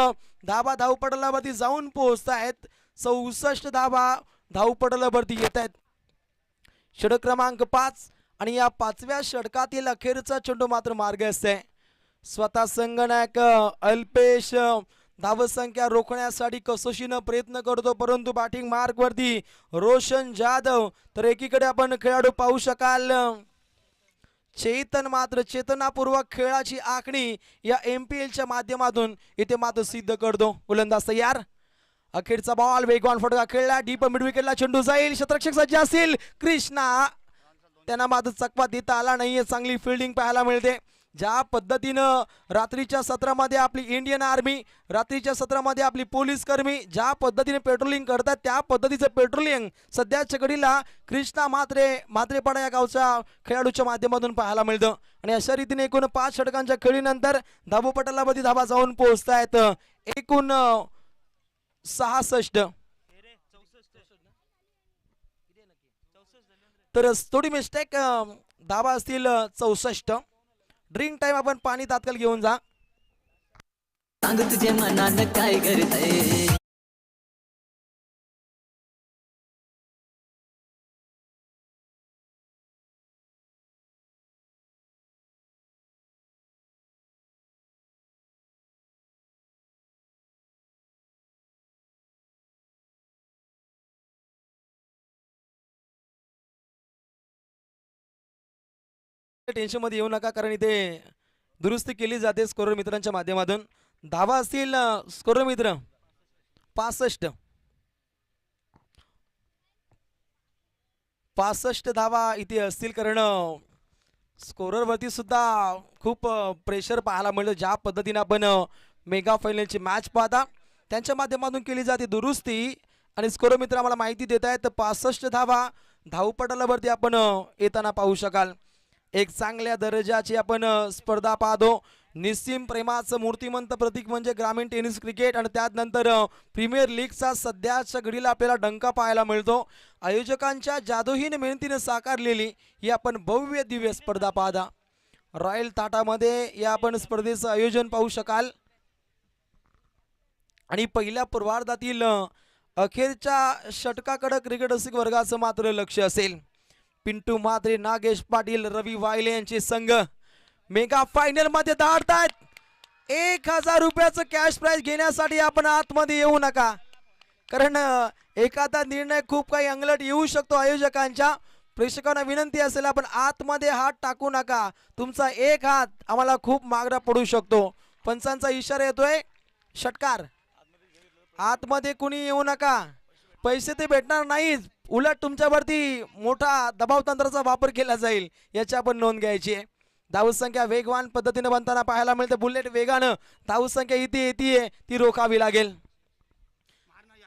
धावा धावपटलावरती जाऊन पोहोचतायत. 64 धावा धावपटलावरती येत आहेत. षटक क्रमांक 5 आणि या 5व्या षटकातील अखेरचा चेंडू मात्र मार्गस्थ आहे. स्वतः संघनायक अल्पेश धावसंख्या रोखण्यासाठी कसोशीनं प्रयत्न करतो, परंतु बॅटिंग मार्क वरती रोशन जाधव. तर एकीकडे आपण खेळाडू पाहू शकाल चेतन मात्र चेतनापूर्वक खेळाची आखणी या MPL माध्यमातून इथे मात्र सिद्ध करतो. गोलंदाज तयार. अखेरचा बॉल वेगवान फटका खेळला. डीप मिड विकेटला चेंडू जाईल. क्षेत्ररक्षक सज्ज असतील. कृष्णा त्यांना मात्र चकवा देता आला नाहीये. चांगली फिल्डिंग पाहायला मिळते. ज्या पद्धतीनं रात्रीच्या सत्रामध्ये आपली इंडियन आर्मी, रात्रीच्या सत्रामध्ये आपली पोलीस कर्मी ज्या पद्धतीने पेट्रोलिंग करतात त्या पद्धतीचं पेट्रोलिंग सध्याच्या घडीला कृष्णा म्हात्रेपाडा या गावच्या खेळाडूच्या माध्यमातून पाहायला मिळतं. आणि अशा रीतीने एकूण 5 षटकांच्या खेळीनंतर धावपटलावरती धावा जाऊन पोहोचतायत एकूण 66. तर थोडी मिस्टेक, धावा असतील 64. ड्रिंक टाइम आपण पाणी तात्काळ घेऊन जा. सांग तुझ्या मनानं काय करतंय. टेन्शन मध्ये येऊ नका, कारण इथे दुरुस्ती केली जाते स्कोरर मित्रांच्या माध्यमातून. धावा असतील स्कोरर मित्र 65 धावा इथे असतील, कारण स्कोरर वरती सुद्धा खूप प्रेशर पाहायला मिळतं. ज्या पद्धतीने आपण मेगा फायनलची मॅच पाहता त्यांच्या माध्यमातून केली जाते दुरुस्ती, आणि स्कोरर मित्र आम्हाला माहिती देत आहेत 65 धावा धावपटलावरती आपण येताना पाहू शकाल. एक चांगल्या दर्जाची आपण स्पर्धा पाहतो. निस्सीम प्रेमाचं मूर्तिमंत प्रतीक म्हणजे ग्रामीण टेनिस क्रिकेट, आणि त्यानंतर प्रीमियर लीगचा सध्याच्या घडीला आपल्याला डंका पाहायला मिळतो. आयोजकांच्या जादूहीन मेहनतीने साकारलेली ही आपण भव्य दिव्य स्पर्धा पाहता. रॉयल ताटामध्ये या आपण स्पर्धेचं आयोजन पाहू शकाल, आणि पहिल्या पूर्वार्धातील अखेरच्या षटकाकडे क्रिकेट रसिक वर्गाचं मात्र लक्ष असेल. पिंटू म्हात्रे, नागेश पाटील, रवी वायले यांचे संघ मेगा फायनल मध्ये धाडतायत. 1000 रुपयाचं कॅश प्राइज घेण्यासाठी आपण आतमध्ये येऊ नका, कारण एखादा निर्णय खूप काही अंगलट येऊ शकतो. आयोजकांच्या प्रेक्षकांना विनंती असेल, आपण आतमध्ये हात टाकू नका. तुमचा एक हात आम्हाला खूप मागरा पडू शकतो. पंचांचा इशारा येतोय, षटकार. आतमध्ये कुणी येऊ नका, पैसे ते भेटणार नाहीत, उलट तुमच्यावरती मोठा दबाव तंत्राचा वापर केला जाईल, याची आपण नोंद घ्यायची आहे. धावसंख्या वेगवान पद्धतीने बनताना पाहायला मिळते. बुलेट वेगानं धावसंख्या इथे येते, ती रोखावी लागेल.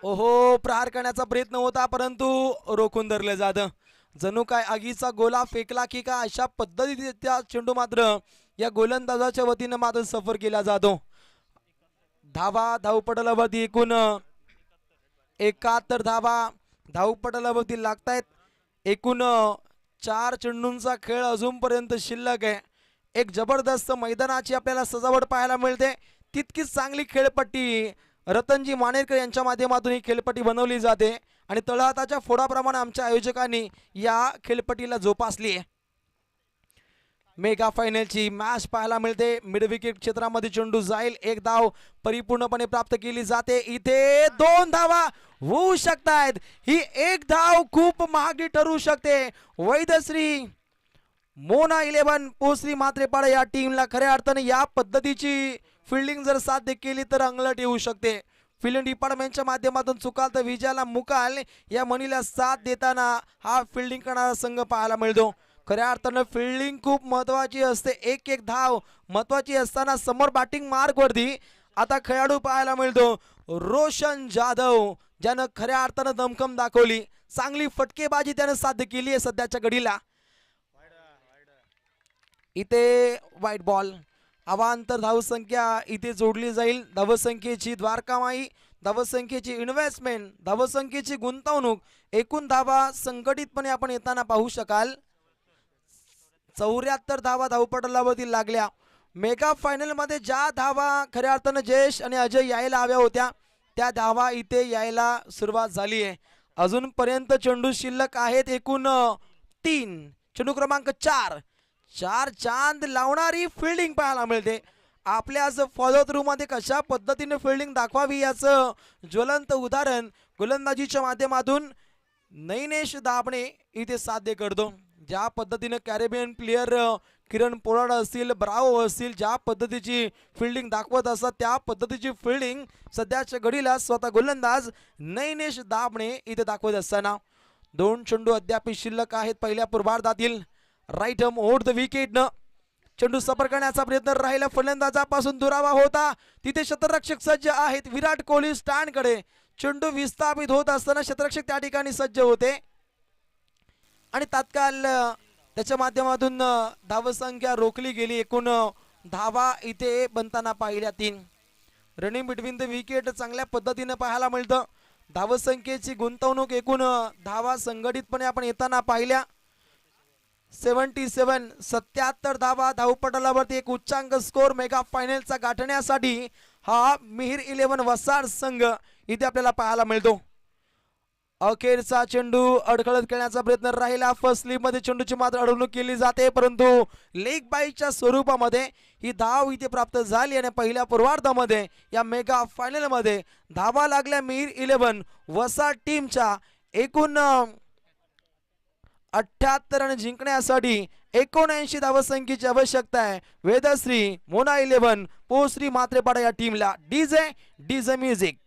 ओहो, प्रहार करण्याचा प्रयत्न होता, परंतु रोखून धरलं जातं. जणू काय आगीचा गोला फेकला की का, अशा पद्धतीने त्या चेंडू मात्र या गोलंदाजाच्या वतीनं मात्र सफर केला जातो. धावा धावपटलावरती एकूण 71 धावा धावपटलावरती लागतायत. एकूण 4 चेंडूंचा खेळ अजूनपर्यंत शिल्लक आहे. एक जबरदस्त मैदानाची आपल्याला सजावट पाहायला मिळते. तितकीच चांगली खेळपट्टी रतनजी मानेरकर यांच्या माध्यमातून ही खेळपट्टी बनवली जाते, आणि तळहाताच्या फोडाप्रमाणे आमच्या आयोजकांनी या खेळपट्टीला जोपासली आहे. मेगा फायनलची मॅच पाहायला मिळते. मिड विकेट क्षेत्रामध्ये चेंडू जाईल, 1 धाव परिपूर्णपणे प्राप्त केली जाते. इथे 2 धावा होऊ शकतात. ही 1 धाव खूप महागी ठरू शकते. वैदश्री मोना 11 पोसरी म्हात्रेपाडा या टीमला खऱ्या अर्थाने या पद्धतीची फिल्डिंग जर साध्य केली तर अंगलट येऊ शकते. फिल्डिंग डिपार्टमेंटच्या माध्यमातून चुकाल तर विजयाला मुकाल या म्हणीला साथ देताना हा फिल्डिंग करणारा संघ पाहायला मिळतो. खऱ्या अर्थानं फिल्डिंग खूप महत्वाची असते. एक धाव महत्वाची असताना समोर बॅटिंग मार्क वरती आता खेळाडू पाहायला मिळतो रोशन जाधव, ज्यानं खऱ्या अर्थानं दमखम दाखवली. चांगली फटकेबाजी त्यानं साध्य केली आहे सध्याच्या घडीला. इथे व्हाईट बॉल, अवांतर धावसंख्या इथे जोडली जाईल. धावसंख्येची द्वारकामाई, धावसंख्येची इन्व्हेस्टमेंट, धावसंख्येची गुंतवणूक, एकूण धावा संघटितपणे आपण येताना पाहू शकाल. 74 धावा धावपटलावरती लागल्या. मेगा फायनल मध्ये ज्या धावा खऱ्या अर्थानं जयेश आणि अजय यायला हव्या होत्या त्या धावा इथे यायला सुरुवात झाली आहे. अजूनपर्यंत चेंडू शिल्लक आहेत एकूण 3. चेंडू क्रमांक 4 चांद लावणारी फिल्डिंग पाहायला मिळते. आपल्या फॉलो थ्रू मध्ये कशा पद्धतीने फिल्डिंग दाखवावी याचं ज्वलंत उदाहरण गोलंदाजीच्या माध्यमातून नैनेश दाबणे इथे साध्य करतो. ज्या पद्धतीने कॅरेबियन प्लेयर किरण पोलार्ड असतील, ब्रावो असतील, ज्या पद्धतीची फिल्डिंग दाखवत असतात त्या पद्धतीची फिल्डिंग सध्याच्या घडीला स्वतः गोलंदाज नैनेश दाबणे इथे दाखवत असताना 2 चेंडू अद्याप शिल्लक आहेत पहिल्या पूर्वार्धातील. राईट आर्म ओव्हर द विकेटनं चेंडू सफर करण्याचा प्रयत्न राहिला. फलंदाजापासून दुरावा होता. तिथे क्षेत्ररक्षक सज्ज आहेत. विराट कोहली स्टँडकडे चेंडू विस्थापित होत असताना क्षेत्ररक्षक त्या ठिकाणी सज्ज होते, आणि तात्काळ त्याच्या माध्यमातून धावसंख्या रोखली गेली. एकूण धावा इथे बनताना पाहिल्या 3. रनिंग बिटवीन द विकेट चांगल्या पद्धतीने पाहायला मिळतं. धावसंख्येची गुंतवणूक, एकूण धावा संघटितपणे आपण येताना पाहिल्या. 77 धावा धावपटलावरती एक उच्चांक स्कोर मेगा फायनलचा गाठण्यासाठी हा मिहिर 11 वसाड संघ इथे आपल्याला पाहायला मिळतो. अखेरचा चेंडू अडखळत खेळण्याचा प्रयत्न राहिला. फर्स्ट स्लिप मध्ये चेंडूची मात्र अडवणूक केली जाते, परंतु लेग बाईच्या स्वरूपामध्ये ही धाव इथे प्राप्त झाली, आणि पहिल्या पूर्वार्धामध्ये या मेगा फायनल मध्ये धावा लागल्या मिहिर 11 वसाड टीमच्या. एकूण 78 रन जिंकण्यासाठी 79 धावसंख्येची आवश्यकता आहे वेदश्री मोना 11 पोश्री मात्रेपाडा या टीमला. DJ DJ music.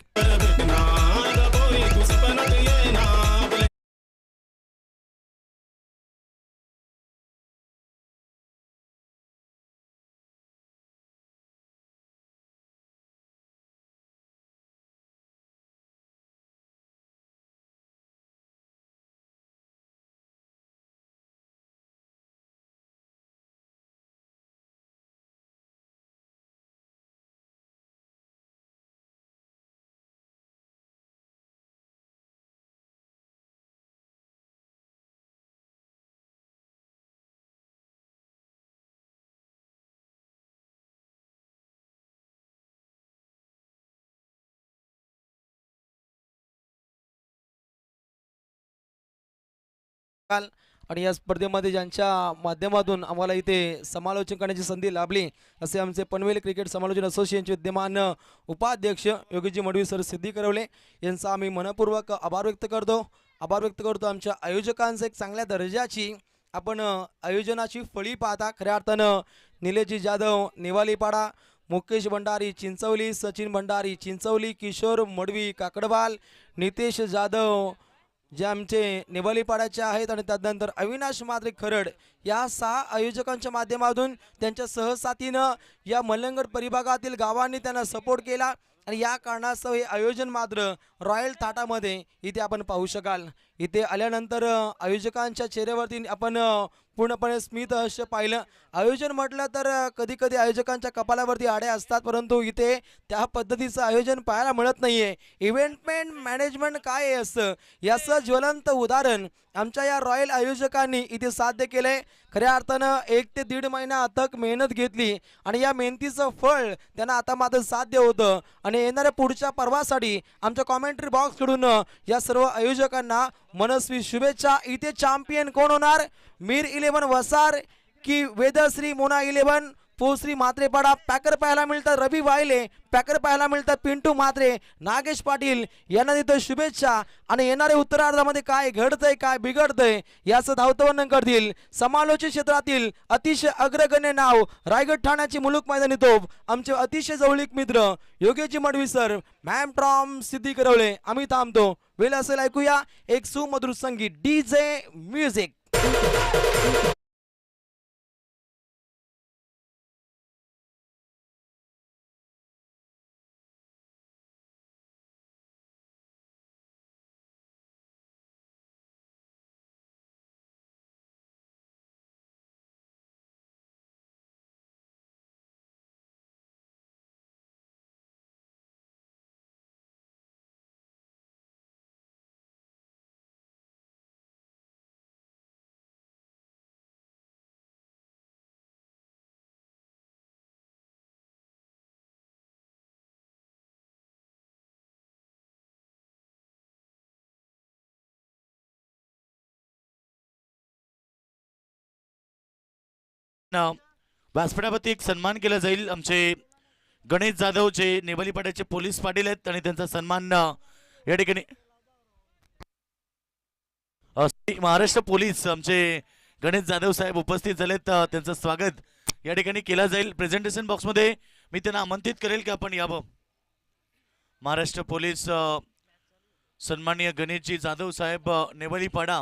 आणि या स्पर्धेमध्ये ज्यांच्या माध्यमातून आम्हाला इथे समालोचन करण्याची संधी लाभली असे आमचे पनवेल क्रिकेट समालोचन असोसिएशनचे विद्यमान उपाध्यक्ष योगीजी मडवी सर सिद्धी करवले यांचा आम्ही मनपूर्वक आभार व्यक्त करतो. आमच्या आयोजकांचं एक चांगल्या दर्जाची आपण आयोजनाची फळी पाहता. खऱ्या अर्थानं निलेशजी जाधव नेवालीपाडा, मुकेश भंडारी चिंचवली, सचिन भंडारी चिंचवली, किशोर मडवी काकडवाल, नितेश जाधव जे आमचे नेवालीपाड्याचे आहेत आणि त्यानंतर अविनाश मात्रे खरड या 6 आयोजकांच्या माध्यमातून त्यांच्या सहसाथीनं या मलंगड परिभागातील गावांनी त्यांना सपोर्ट केला आणि या कारणास्तव हे आयोजन मात्र रॉयल थाटामध्ये इथे आपण पाहू शकाल. इथे आल्यानंतर आयोजकांच्या चेहऱ्यावरती आपण पूर्णपणे स्मित हास्य पाहिलं. आयोजन म्हटलं तर कधी कधी आयोजकांच्या कपालावरती आड्या असतात, परंतु इथे त्या पद्धतीचं आयोजन पाहायला मिळत नाहीये. इव्हेंटमेंट मॅनेजमेंट काय असतं याचं ज्वलंत उदाहरण आमच्या या रॉयल आयोजकांनी इथे साध्य केलंय. खऱ्या अर्थानं 1 ते 1.5 महिना अथक मेहनत घेतली आणि या मेहनतीचं फळ त्यांना आता मात्र साध्य होतं आणि येणाऱ्या पुढच्या पर्वासाठी आमच्या कॉमेंट्री बॉक्सकडून या सर्व आयोजकांना मनस्वी शुभेच्छा. इथे चॅम्पियन कोण होणार? मीर 11 वसार की वेदश्री मोना 11 पोश्री मात्रेपाडा? पॅकर पाहायला मिळतात रवी वायले, पॅकर पाहायला मिळतात पिंटू मात्रे, नागेश पाटील यांना देतो शुभेच्छा. आणि येणाऱ्या उत्तरार्धामध्ये काय घडतंय काय बिघडतंय याचं धावतं वर्णन करतील समालोचन क्षेत्रातील अतिशय अग्रगण्य नाव रायगड ठाण्याची मुलुक मैदानी तोफ आमचे अतिशय जवळीक मित्र योगेशजी मडवी सर, मॅम ट्रॉम सिद्धी करवले. आम्ही थांबतो. वेळ असेल ऐकूया एक सुमधुर संगीत डीजे म्युझिक. व्यासपीठावरती एक सन्मान केला जाईल. आमचे गणेश जाधव जे नेवालीपाड्याचे पोलीस पाटील आहेत आणि त्यांचा सन्मान या ठिकाणी महाराष्ट्र पोलीस आमचे गणेश जाधव साहेब उपस्थित झालेत. त्यांचं स्वागत या ठिकाणी केला जाईल. प्रेझेंटेशन बॉक्समध्ये मी त्यांना आमंत्रित करेल की आपण यावं. महाराष्ट्र पोलीस सन्माननीय गणेशजी जाधव साहेब नेवालीपाडा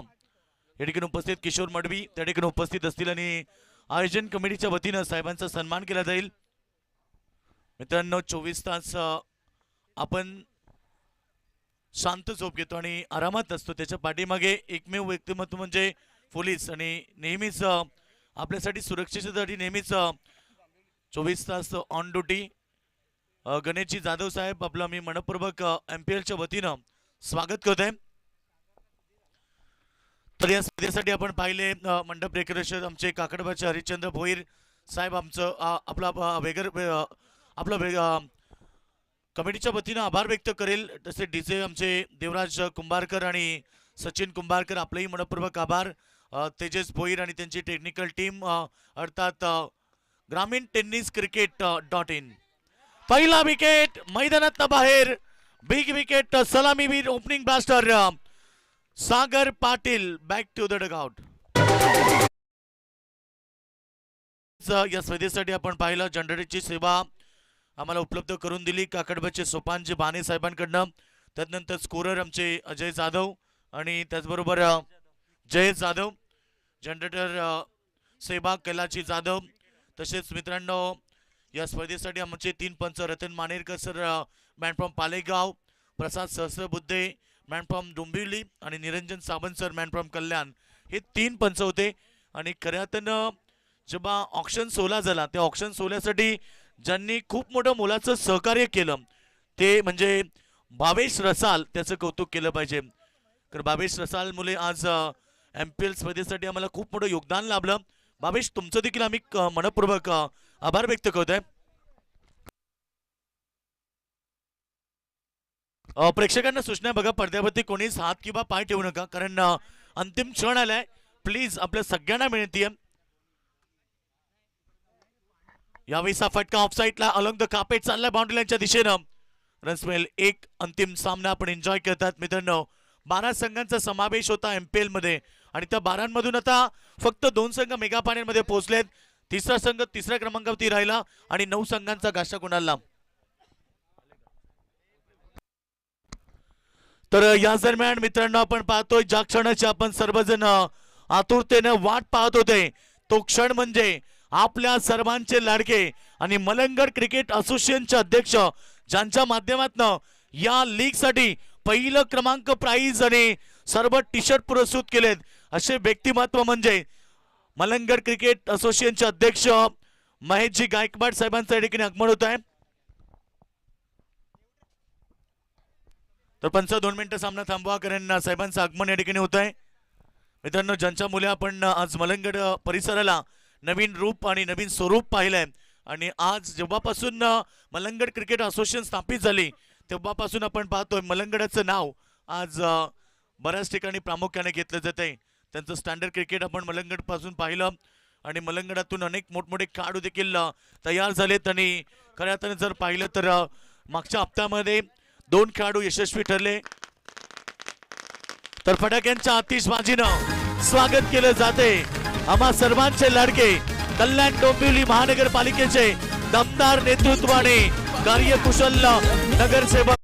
या ठिकाणी उपस्थित, किशोर मडवी त्या ठिकाणी उपस्थित असतील आणि आयोजन कमिटीच्या वतीनं साहेबांचा सन्मान केला जाईल. मित्रांनो 24 तास आपण शांत झोप घेतो आणि आरामात असतो, त्याच्या पाठीमागे एकमेव व्यक्तिमत्व म्हणजे पोलीस आणि नेहमीच आपल्यासाठी सुरक्षेसाठी नेहमीच 24 तास ऑन ड्युटी गणेशजी जाधव साहेब आपलं मी मनपूर्वक MPLच्या वतीनं स्वागत करतोय. तर या स्पर्धेसाठी आपण पाहिले मंडप डेकोरेशन आमचे काकडबाचे हरिश्चंद्र भोईर साहेब आमचं आपला कमिटीच्या वतीनं आभार व्यक्त करेल. तसे डीजे आमचे देवराज कुंभारकर आणि सचिन कुंभारकर आपलेही मनपूर्वक आभार. तेजस भोईर आणि त्यांची टेक्निकल टीम अर्थात ग्रामीण टेनिस क्रिकेट.in. पहिला विकेट मैदानात बाहेर, बिग विकेट सलामीवीर opening blaster Sagar Patil back to the dugout. आज या स्पर्धेसाठी आपण पाहिलं जनरेटरची सेवा आम्हाला उपलब्ध करून दिली काकडबाचे सोपानजी बाणे साहेबांकडनं. त्यानंतर स्कोरर आमचे अजय जाधव आणि त्याचबरोबर जयेश जाधव, जनरेटर सेवा कैलाची जाधव. तसेच मित्रांनो या स्पर्धेसाठी आमचे 3 पंच Ratan Manerkar sir man from Palegaon, Prasad Sahasrabuddhe man from Dombivli आणि Niranjan Sawant sir man from Kalyan, हे 3 पंच होते. आणि खऱ्यातनं जेव्हा ऑक्शन सोहळा झाला त्या ऑक्शन सोहळ्यासाठी ज्यांनी खूप मोठं मोलाचं सहकार्य केलं ते म्हणजे भावेश रसाल, त्याचं कौतुक केलं पाहिजे. कारण भावेश रसाल मुले आज MPL स्पर्धेसाठी आम्हाला खूप मोठं योगदान लाभलं. भावेश, तुमचं देखील आम्ही मनपूर्वक आभार व्यक्त करतोय. प्रेक्षकांना सूचना बघा, पडद्यावरती कोणीच हात किंवा पाय ठेवू नका, कारण अंतिम क्षण आलाय. प्लीज आपल्या सगळ्यांना विनंती आहे. यावेळीचा फटका ऑफसाईडला अलॉंग द कार्पेट चाललाय बाउंड्री लाईनच्या दिशेनं. रन्स मिळेल. एक अंतिम सामना आपण एन्जॉय करतात मित्रांनो. 12 संघांचा समावेश होता MPL मध्ये आणि त्या 12 मधून आता फक्त 2 संघ मेगा फायनल मध्ये पोहोचलेत. तिसरा संघ तिसऱ्या क्रमांकावरती राहिला आणि 9 संघांचा गाशा गुणाला. तर या दरम्यान मित्रांनो आपण पाहतोय ज्या क्षणाची आपण सर्वजण आतुरतेने वाट पाहत होते तो क्षण म्हणजे आपल्या सर्वांचे लाडके आणि मलंगड क्रिकेट असोसिएशनचे अध्यक्ष ज्यांच्या माध्यमातून या लीग साठी पहिलं क्रमांक प्राइज आणि सर्व टी शर्ट पुरस्कृत केलेत असे व्यक्तिमत्व म्हणजे मलंगड क्रिकेट असोसिएशनचे अध्यक्ष महेशजी गायकवाड साहेबांचं या ठिकाणी आगमन होत आहे. तर 2 मिनिटं सामना थांबवा, कारण साहेबांचं आगमन या ठिकाणी होत आहे. मित्रांनो, ज्यांच्या मुले आपण आज मलंगड परिसराला नवीन रूप आणि नवीन स्वरूप पाहिलंय आणि आज जेव्हापासून मलंगड क्रिकेट असोसिएशन स्थापित झाली तेव्हापासून आपण पाहतोय मलंगडाचं नाव आज बऱ्याच ठिकाणी प्रामुख्याने घेतलं जात आहे. त्यांचं स्टँडर्ड क्रिकेट आपण मलंगड पासून पाहिलं आणि मलंगडातून अनेक मोठमोठे खेळाडू देखील तयार झालेत. आणि खऱ्या अर्थाने जर पाहिलं तर मागच्या हप्त्यामध्ये 2 खेळाडू यशस्वी ठरले. तर फटाक्यांच्या आतिषबाजीनं स्वागत केलं जाते आम्हा सर्वांचे लाडके कल्याण डोंबिवली महानगरपालिकेचे दमदार नेतृत्वाने कार्यकुशल नगरसेवक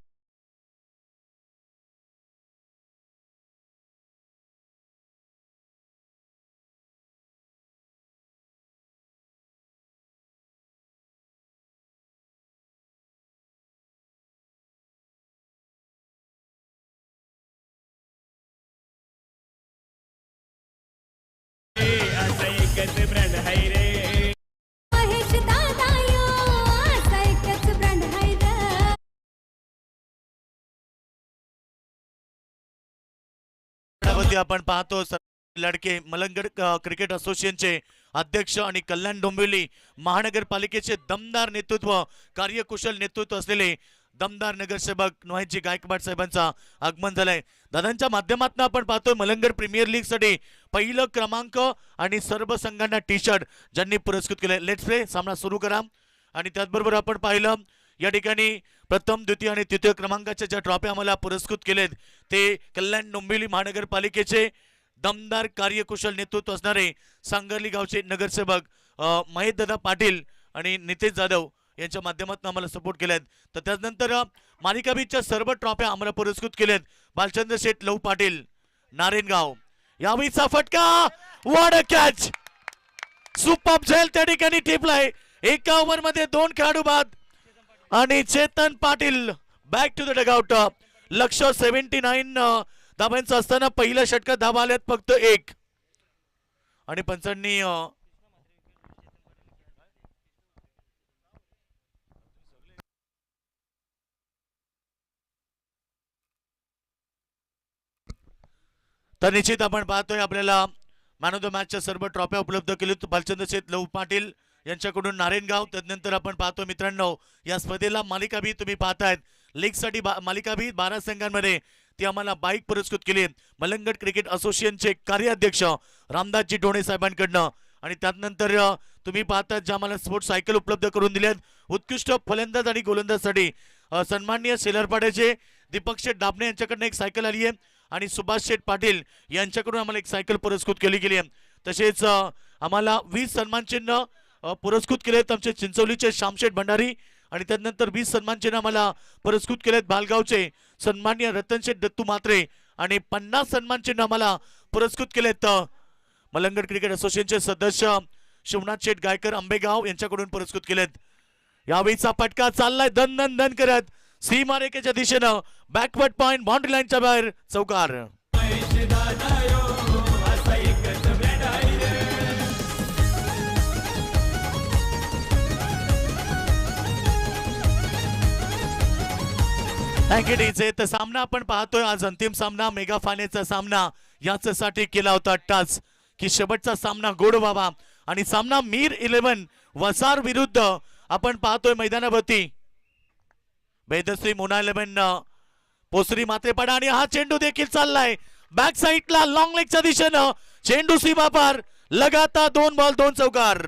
आपण पाहतो लडके मलंगड क्रिकेट असोसिएशनचे अध्यक्ष आणि कल्याण डोंबिवली महानगरपालिकेचे दमदार नेतृत्व कार्यकुशल नेतृत्व असलेले दमदार नगरसेवक महेशजी गायकवाड साहेबांचा आगमन झालंय. दादांच्या माध्यमातून आपण पाहतोय मलंगड प्रीमियर लीग साठी पहिलं क्रमांक आणि सर्व संघांना टी शर्ट ज्यांनी पुरस्कृत केले. लेट्स प्ले सामना सुरू करा. आणि त्याचबरोबर आपण पाहिलं या ठिकाणी प्रथम द्वितीय आणि तृतीय क्रमांकाच्या ज्या ट्रॉफी आम्हाला पुरस्कृत केलेत ते कल्याण डोंबिवली महानगरपालिकेचे दमदार कार्यकुशल नेतृत्व असणारे सांगर्ली गावचे नगरसेवक महेशदादा पाटील आणि नितेश जाधव यांच्या माध्यमातून आम्हाला सपोर्ट केलेत. तर त्यानंतर मालिकाबीजच्या सर्व ट्रॉफ्या आम्हाला पुरस्कृत केलेत बालचंद्र शेठ लहू पाटील नारायणगाव. यावेळीचा फटका, व्हॉट अ कॅच, सुपर झेल त्या ठिकाणी टिपलाय. एका ओव्हर मध्ये 2 खेळाडू बाद आणि Chetan Patil back to the dugout. लक्ष 79 धाबांचं असताना पहिल्या षटकात धाबा आल्यात फक्त 1 आणि पंचांनी तर निश्चित आपण पाहतोय आपल्याला मॅन ऑफ द मॅचच्या सर्व ट्रॉफ्या उपलब्ध केल्या बालचंद्र शेठ लहू पाटील यांच्याकडून नारायणगाव. त्यानंतर आपण पाहतो मित्रांनो या स्पर्धेला मालिकाबी तुम्ही पाहतायत लीग साठी मालिकाबी 12 संघांमध्ये ती आम्हाला बाईक पुरस्कृत केली मलंगड क्रिकेट असोसिएशनचे कार्याध्यक्ष रामदासजी डोणे साहेबांकडनं. आणि त्यानंतर तुम्ही पाहता ज्या आम्हाला स्पोर्ट्स सायकल उपलब्ध करून दिल्यात उत्कृष्ट फलंदाज आणि गोलंदाजसाठी सन्माननीय सेलरपाड्याचे दीपक शेठ डाबणे यांच्याकडनं एक सायकल आली आहे आणि सुभाष शेठ पाटील यांच्याकडून आम्हाला एक सायकल पुरस्कृत केली गेली आहे. तसेच आम्हाला 20 सन्मान चिन्ह पुरस्कृत केलेत आमचे चिंचवलीचे श्यामशेठ भंडारी आणि त्यानंतर 20 सन्मान चिन्ह आम्हाला पुरस्कृत केलेत बालगावचे सन्माननीय रतनशेठ दत्तू मात्रे आणि 50 सन्मान चिन्ह आम्हाला पुरस्कृत केलेत मलंगड क्रिकेट असोसिएशनचे सदस्य शिवनाथ शेठ गायकर आंबेगाव यांच्याकडून पुरस्कृत केलेत. यावेळीचा पटका चाललाय दन दन दन करत सीमारेखेच्या दिशेनं बॅकवर्ड पॉइंट बाउंड्री लाईनच्या बाहेर चौकार. तर सामना आपण पाहतोय आज अंतिम सामना मेगा फायनलचा सामना याच्यासाठी केला होता टाच की शेवटचा सामना गोड व्हावा आणि सामना मीर 11 वसार विरुद्ध आपण पाहतोय मैदानावरती बेदश्री मोना 11 पोसरी मात्रेपाडा आणि हा चेंडू देखील चाललाय बॅक साईडला लॉंग लेगच्या दिशेनं चेंडू सीमा पार लगातार 2 बॉल 2 चौकार.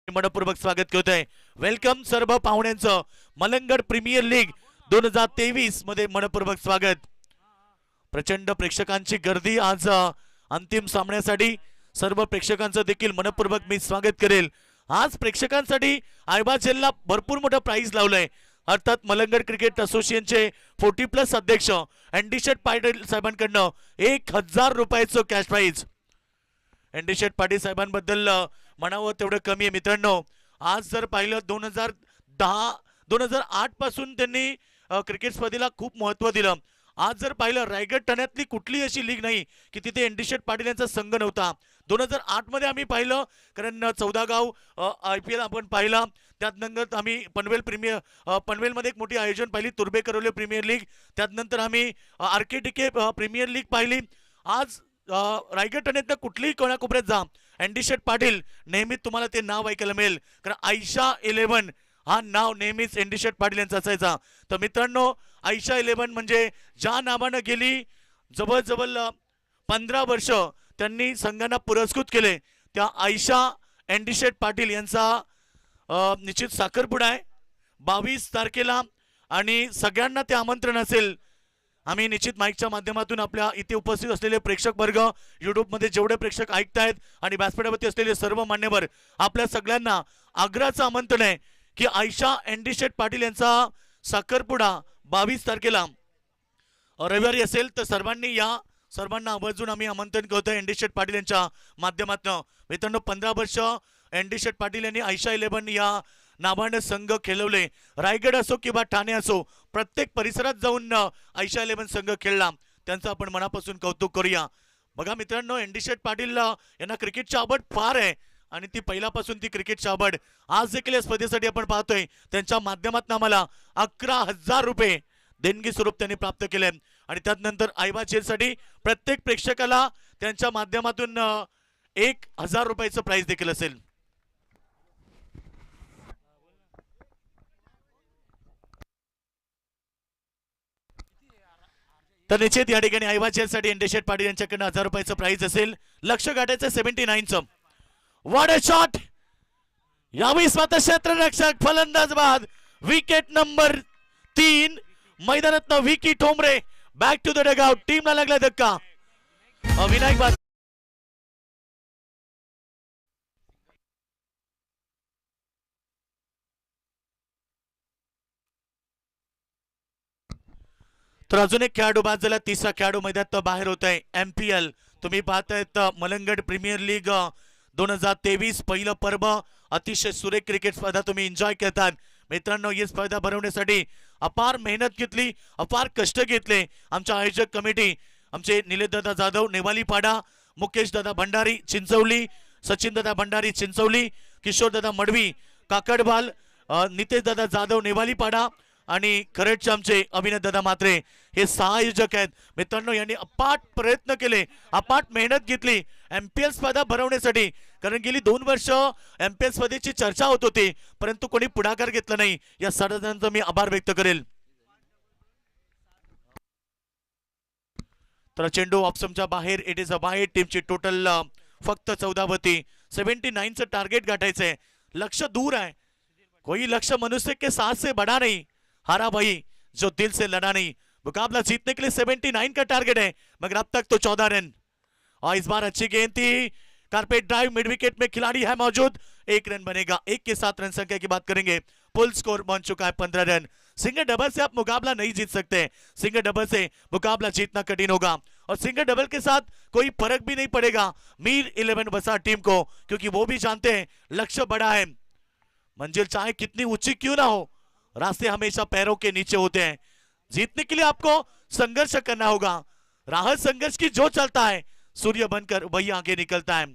मनपूर्वक स्वागत करतोय वेलकम सर्व पाहुण्यांचं मलंगड प्रीमियर लीग 2023 मध्ये मनपूर्वक स्वागत. प्रचंड प्रेक्षकांची गर्दी आज अंतिम सामन्यासाठी सर्व प्रेक्षकांचं देखील मनपूर्वक मी स्वागत करेल. आज प्रेक्षकांसाठी आयबाजेलला भरपूर मोठं प्राइज लावलंय अर्थात मलंगड क्रिकेट असोसिएशनचे 40+ अध्यक्ष एनडी शेठ पाटील साहेबांकडनं 1000 रुपयाचं कॅश प्राइज. एनडी शेठ पाटील साहेबांबद्दल म्हणावं तेवढं कमी आहे मित्रांनो. आज जर पाहिलं 2008 पासून त्यांनी क्रिकेट स्पर्धेला खूप महत्व दिलं. आज जर पाहिलं रायगड ठाण्यातली कुठली अशी लीग नाही की तिथे एनडी शेठ पाटील यांचा संघ नव्हता. 2008 मध्ये आम्ही पाहिलं कारण 14 गाव IPL आपण पाहिला. त्यानंतर आम्ही पनवेलमध्ये एक मोठी आयोजन पाहिली तुर्बे करवले प्रीमियर लीग. त्यानंतर आम्ही RKTK प्रीमियर लीग पाहिली. आज रायगड ठाण्यात कुठलीही कोणाकोपऱ्यात जा एनडी शेठ पाटील नेहमीच तुम्हाला ते नाव ऐकायला मिळेल कारण आयशा 11 हा नाव नेहमीच एनडी शेठ पाटील यांचा असायचा. तर मित्रांनो आयशा 11 म्हणजे ज्या नावानं गेली जवळजवळ 15 वर्ष त्यांनी संघांना पुरस्कृत केले त्या आयशा एनडी शेठ पाटील यांचा निश्चित साखरपुडा आहे 22 तारखेला आणि सगळ्यांना ते आमंत्रण असेल. आम्ही निश्चित माईकच्या माध्यमातून आपल्या इथे उपस्थित असलेले प्रेक्षक वर्ग युट्यूबमध्ये जेवढे प्रेक्षक ऐकतायत आणि व्यासपीठावरती असलेले सर्व मान्यवर आपल्या सगळ्यांना आग्रहाचं आमंत्रण आहे की आयशा एनडी शेठ पाटील यांचा साखरपुडा 22 तारखेला रविवारी असेल तर सर्वांनी या सर्वांना आवर्जून आम्ही आमंत्रण करतोय एनडी शेठ पाटील यांच्या माध्यमातून. मित्रांनो 15 वर्ष एनडी शेठ पाटील यांनी आयशा 11 या नावानं संघ खेळवले. रायगड असो किंवा ठाणे असो प्रत्येक परिसरात जाऊन आयशा 11 संघ खेळला. त्यांचं आपण मनापासून कौतुक करूया. बघा मित्रांनो एनडी शेठ पाटील यांना क्रिकेटची आवड फार आहे आणि ती पहिल्यापासून ती क्रिकेटची आवड आज देखील या स्पर्धेसाठी आपण पाहतोय त्यांच्या माध्यमातून आम्हाला 11,000 रुपये देणगी स्वरूप त्यांनी प्राप्त केले आणि त्यानंतर आयबाजेलसाठी प्रत्येक प्रेक्षकाला त्यांच्या माध्यमातून 1,000 रुपयाचं प्राइज देखील असेल. तर निश्चित या ठिकाणी आयबाजेलसाठी एनडी शेठ पाटील यांच्याकडनं 1,000 रुपयाचं प्राइज असेल. लक्ष गाठायचं 79चं. What a shot. यावेळी स्वतः क्षेत्ररक्षक फलंदाज बाद विकेट नंबर 3 मैदानात Vicky Thombare back to the dugout. टीमला लागला धक्का. विनायक बाद तर अजून एक खेळाडू बाद झाला. तिसरा खेळाडू मैदानात बाहेर होत आहे. MPL तुम्ही पाहतायत मलंगड प्रीमियर लीग 2023 पहिलं पर्व अतिशय सुरेख क्रिकेट स्पर्धा तुम्ही एन्जॉय करतात. मित्रांनो ही स्पर्धा भरवण्यासाठी अपार मेहनत घेतली अपार कष्ट घेतले आमच्या आयोजक कमिटी आमचे निलेश दादा जाधव नेवालीपाडा मुकेश दादा भंडारी चिंचवली सचिन दादा भंडारी चिंचवली किशोर दादा मडवी काकडबाल नितेश दादा जाधव नेवालीपाडा आणि खरडचे आमचे अभिनय दादा मात्रे हे 6 आयोजक आहेत. मित्रांनो यांनी अपाट प्रयत्न केले अपाट मेहनत घेतली MPL स्पर्धा भरवण्यासाठी कारण गेली 2 वर्ष MPL स्पर्धेची चर्चा होत होती परंतु कोणी पुढाकार घेतला नाही. या सर्वांचा मी आभार व्यक्त करेल. तर चेंडू ऑप्शनच्या बाहेर इट इज अ वाईड. टीमची टोटल फक्त 14 वरती 79चं टार्गेट गाठायचंय. लक्ष्य दूर आहे. कोई लक्ष्य मनुष्य के साथ से बड़ा नहीं हारा भाई जो दिल से लड़ा नहीं मुकाबला जीतने के लिए 79 का टारगेट है, मगर अब तक तो 14 रन। और इस बार अच्छी गेंद थी, कारपेट ड्राइव, मिड विकेट में खिलाड़ी है मौजूद, 1 रन बनेगा। 1 के साथ रन संख्या की बात करेंगे, फुल स्कोर बन चुका है 15 रन। सिंगल डबल से आप मुकाबला नहीं जीत सकते, सिंगल डबल से मुकाबला जीतना कठिन होगा, और सिंगल डबल के साथ कोई फर्क भी नहीं पड़ेगा मीर 11 वसा टीम को, क्योंकि वो भी जानते हैं लक्ष्य बड़ा है। मंजिल चाहे कितनी ऊंची क्यों ना हो, रास्ते हमेशा पैरों के नीचे होते हैं। जीतने के लिए आपको संघर्ष करना होगा, राहत संघर्ष की जो चलता है सूर्य बनकर वही आगे निकलता है।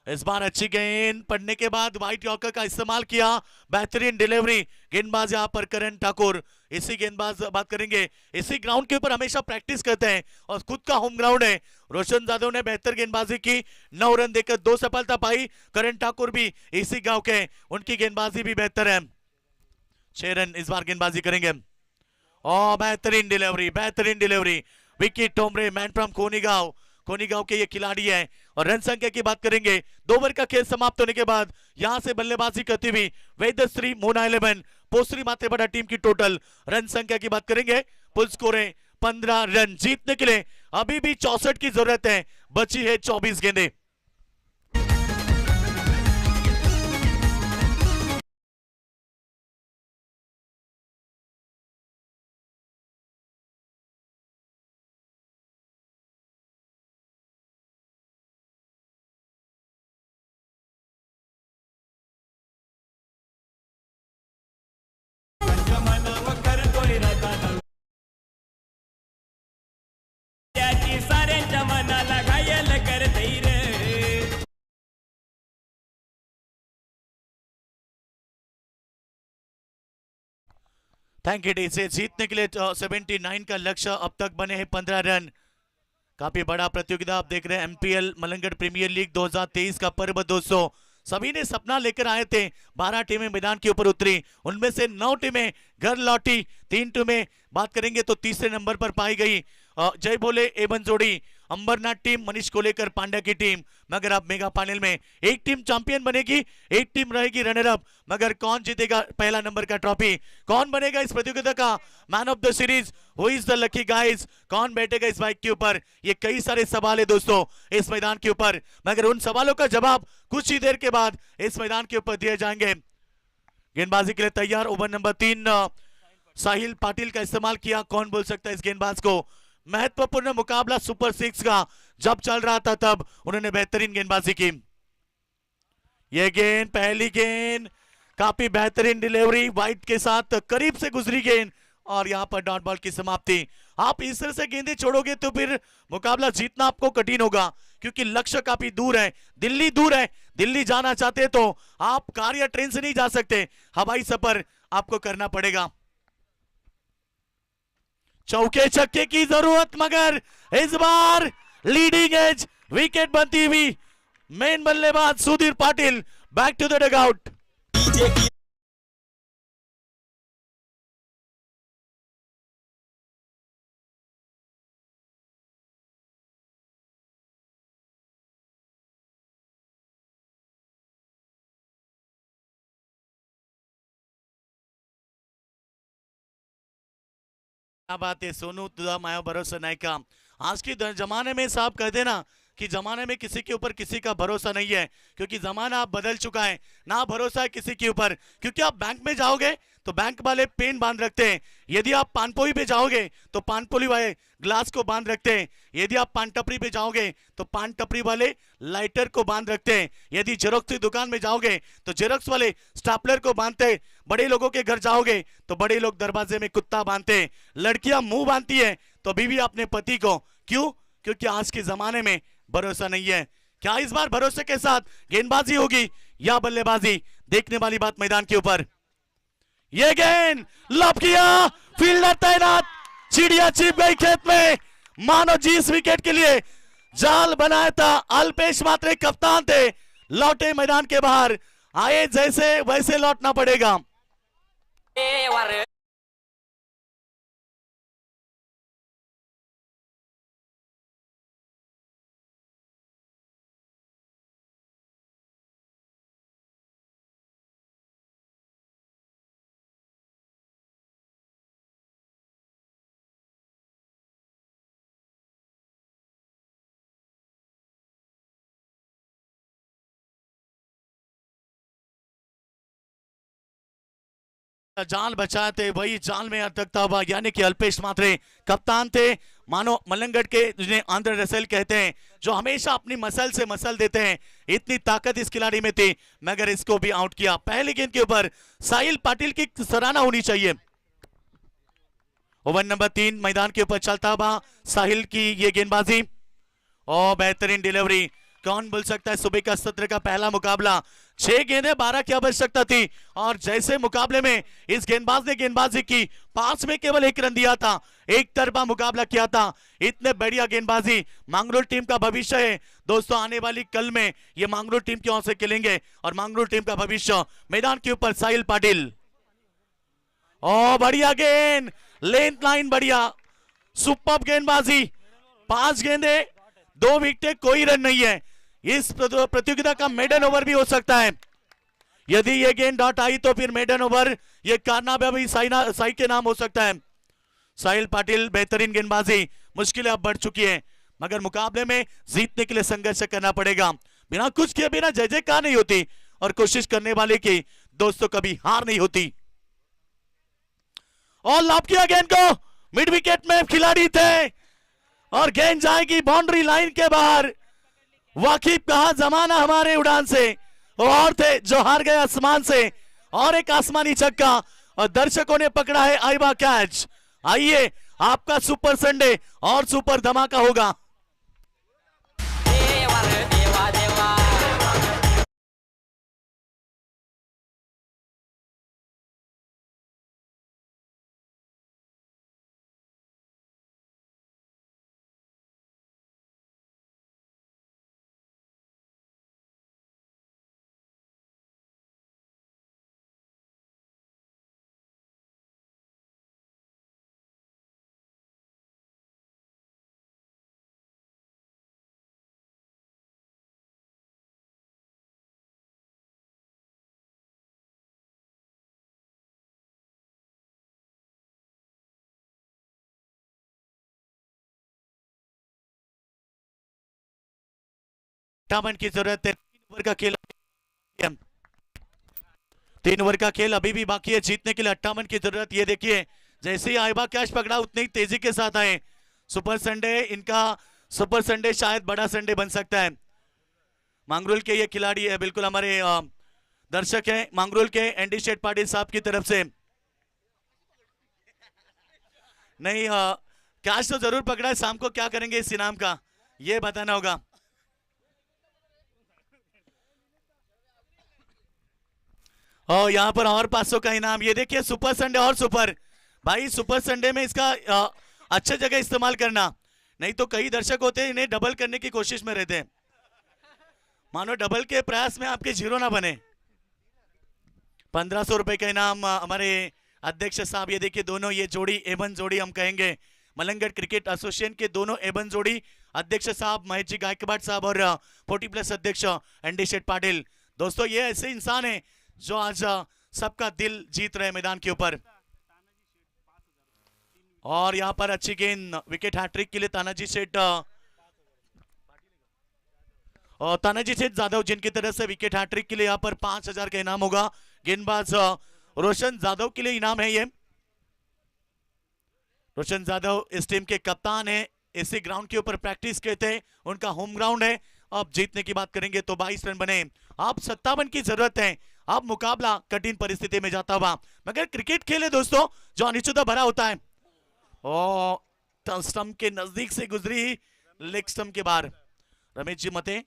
इस बार अच्छी गेंद पड़ने के बाद व्हाइट यॉर्कर का इस्तेमाल किया, बेहतरीन डिलीवरी, गेंदबाज यहां पर करण ठाकुर। इसी गेंदबाज बात करेंगे, इसी ग्राउंड के ऊपर हमेशा प्रैक्टिस करते हैं और खुद का होम ग्राउंड है। रोशन जादव ने बेहतर गेंदबाजी की, 9 रन देकर 2 सफलता पाई। करण ठाकुर भी इसी गांव के, उनकी गेंदबाजी भी बेहतर है। 6 रन इस बार गेंदबाजी करेंगे। और बेहतरीन delivery, Vicky Tomare, man from Konigaon के ये खिलाड़ी है। और रन संख्या की बात करेंगे, 2 ओवर का खेल समाप्त होने के बाद यहां से बल्लेबाजी करती हुई वेदश्री मोना 11, पोस्त्री माते बड़ा टीम की टोटल रन संख्या की बात करेंगे, फुल स्कोर है 15 रन। जीतने के लिए अभी भी 64 की जरूरत है, बची है 24 गेंदें। त्याची साऱ्यांच्या मनाला घायल करतई रे. थैंक यू डी से जीतने के लिए 79 का लक्ष्य, अब तक बने हैं 15 रन। काफी बड़ा प्रतियोगिता आप देख रहे हैं, एमपीएल मलंगड़ प्रीमियर लीग 2023 का पर्व दोस्तों। सभी ने सपना लेकर आए थे, 12 टीमें मैदान के ऊपर उतरी, उनमें से 9 टीमें घर लौटी। 3 टीमें बात करेंगे तो तीसरे नंबर पर पाई गई, जय बोले एवन जोड़ी, अंबरनाथ टीम, मनीष कोलेकर पांड्या की टीम। मगर अब मेगा फाइनल में एक टीम चैंपियन बनेगी, एक टीम रहेगी रनर अप। मगर कौन जीतेगा पहला नंबर का ट्रॉफी, कौन बनेगा इस प्रतियोगिता का man of the series, who is the lucky guys, कौन बैठेगा इस बाइक के ऊपर, ये कई सारे सवाल है दोस्तों इस मैदान के ऊपर। मगर उन सवालों का जवाब कुछ ही देर के बाद इस मैदान के ऊपर दिए जाएंगे। गेंदबाजी के लिए तैयार, ओवर नंबर 3 साहिल पाटिल का इस्तेमाल किया। कौन बोल सकता है इस गेंदबाज को, महत्वपूर्ण मुकाबला सुपर 6 का जब चल रहा था तब उन्होंने बेहतरीन गेंदबाजी की। यह गेंद, पहली गेंद, काफी बेहतरीन डिलीवरी, वाइट के साथ करीब से गुजरी गेंद, और यहां पर डॉट बॉल की समाप्ति। आप इस तरह से गेंदें छोड़ोगे तो फिर मुकाबला जीतना आपको कठिन होगा, क्योंकि लक्ष्य काफी दूर है, दिल्ली दूर है। दिल्ली जाना चाहते हैं तो आप कार या ट्रेन से नहीं जा सकते, हवाई सफर आपको करना पड़ेगा। चौके छक्के की जरूरत, मगर इस बार लीडिंग एज विकेट बनती हुई मेन बल्लेबाज Sudhir Patil, back to the dugout. क्या बात है सोनू, तुझा माया भरोसा नहीं का। आज के जमाने में साहब कहते ना कि जमाने में किसी के ऊपर किसी का भरोसा नहीं है, क्योंकि जमाना आप बदल चुका है, ना भरोसा है किसी के ऊपर। क्योंकि आप बैंक में जाओगे तो बैंक वाले पेन बांध रखते हैं, यदि आप पानपोई पे जाओगे तो पानपोली वाले ग्लास को बांध रखते हैं, यदि आप पान टपरी पे जाओगे तो पान टपरी वाले लाइटर को बांध रखते हैं, यदि जेरोक्स की दुकान में जाओगे तो जेरोक्स वाले स्टापलर को बांधते हैं, बड़े लोगों के घर जाओगे तो बड़े लोग दरवाजे में कुत्ता बांधते हैं, लड़कियां मुंह बांधती है तो बीवी अपने पति को। क्यों? क्योंकि आज के जमाने में भरोसा नहीं है। क्या इस बार भरोसे के साथ गेंदबाजी होगी या बल्लेबाजी, देखने वाली बात मैदान के ऊपर। ये गेंद लॉब किया, फील्डर तैनात, चिड़िया छिप गई खेत में, मानो जिस विकेट के लिए जाल बनाया था अल्पेश मात्रे कप्तान थे, लौटे मैदान के बाहर, आए जैसे वैसे लौटना पड़ेगा। जाल बचाए थे वही जाल में अटकता हुआ, यानी कि अल्पेश मात्रे कप्तान थे। मानो मलंगड़ के जिन्हें आंध्र रसेल कहते हैं, जो हमेशा अपनी मसल से मसल देते हैं, इतनी ताकत इस खिलाड़ी में थी, मगर इसको भी आउट किया। पहली गेंद के ऊपर साहिल पाटिल की सराहना होनी चाहिए। ओवर नंबर 3 मैदान के ऊपर चलता हुआ साहिल की ये गेंदबाजी और बेहतरीन डिलीवरी। कौन बोल सकता है सुबह का सत्र का पहला मुकाबला, 6 गेंदें 12 की आवश्यकता थी, और जैसे मुकाबले में इस गेंदबाज ने गेंदबाजी की, 5 में केवल 1 रन दिया था, एक तरफा मुकाबला किया था। इतने बढ़िया गेंदबाजी मांगरोल टीम का भविष्य है दोस्तों। आने वाली कल में ये मांगरोल टीम की ओर से खेलेंगे और मांगरोल टीम का भविष्य। मैदान के ऊपर साहिल पाटिल, ओ बढ़िया गेंद, लेंथ लाइन बढ़िया, सुपर गेंदबाजी। 5 गेंदे 2 विकेट, कोई रन नहीं है। इस प्रतियोगिता का मेडन ओवर भी हो सकता है। यदि ये गेंद डॉट आई तो फिर मेडन ओवर ये कारनामा भी साई के नाम हो सकता है। साहिल पाटिल बेहतरीन गेंदबाजी, मुश्किलें अब बढ़ चुकी है, मगर मुकाबले में जीतने के लिए संघर्ष करना पड़ेगा। बिना कुछ किए बिना जय जयकार नहीं होती, और कोशिश करने वाले की दोस्तों कभी हार नहीं होती। और लाभ किया गेंद को, मिड विकेट में खिलाड़ी थे और गेंद जाएगी बाउंड्री लाइन के बाहर। वाकिफ कहा जमाना हमारे उड़ान से, और थे जो हार गए आसमान से, और एक आसमानी छक्का, और दर्शकों ने पकड़ा है आइबा कैच। आइए आपका सुपर संडे और सुपर धमाका होगा। की जरूरत है। 3 ओवर का खेल, 3 ओवर का खेल अभी भी बाकी है। जीतने के लिए 58 की जरूरत। ये देखिए जैसे ही आइबा कैच पकड़ा उतनी ही तेजी के साथ आए। सुपर संडे, इनका सुपर संडे शायद बड़ा संडे बन सकता है। मांगरोल के ये खिलाड़ी है, बिल्कुल हमारे दर्शक हैं मांगरोल के, एनडी शेठ पाटिल साहब की तरफ से। नहीं कैच तो जरूर पकड़ा है, शाम को क्या करेंगे इस इनाम का ये बताना होगा। और यहाँ पर और 500 का इनाम। ये देखिए सुपर संडे और सुपर, भाई सुपर संडे में इसका अच्छे जगह इस्तेमाल करना, नहीं तो कई दर्शक होते हैं इन्हें डबल करने की कोशिश में रहते हैं। मानो डबल के प्रयास में आपके जीरो ना बने। 1500 रुपए का इनाम हमारे अध्यक्ष साहब। ये देखिए दोनों ये जोड़ी एवन जोड़ी हम कहेंगे, मलंगड़ क्रिकेट एसोसिएशन के दोनों एवन जोड़ी, अध्यक्ष साहब महेश जी गायकवाड़ साहब और 40+ अध्यक्ष एनडी शेठ पाटिल। दोस्तों ये ऐसे इंसान है जो आज सबका दिल जीत रहे मैदान के ऊपर। और यहां पर अच्छी गेंद, विकेट हैट्रिक के लिए तानाजी सेठ और तानाजी सेठ जाधव जिनकी तरफ से विकेट हैट्रिक के लिए यहां पर 5000 का इनाम होगा। गेंदबाज रोशन जाधव के लिए इनाम है ये। रोशन जाधव इस टीम के कप्तान है, इसी ग्राउंड के ऊपर प्रैक्टिस किए थे, उनका होम ग्राउंड है। अब जीतने की बात करेंगे तो 22 रन बने, अब 57 की जरूरत है। अब मुकाबला कठिन परिस्थिति में जाता हुआ, मगर क्रिकेट खेले दोस्तों जो अनिश्चितता भरा होता है। और स्टंप के नजदीक से गुजरी, लेग स्टंप के बाहर। रमेश जी मते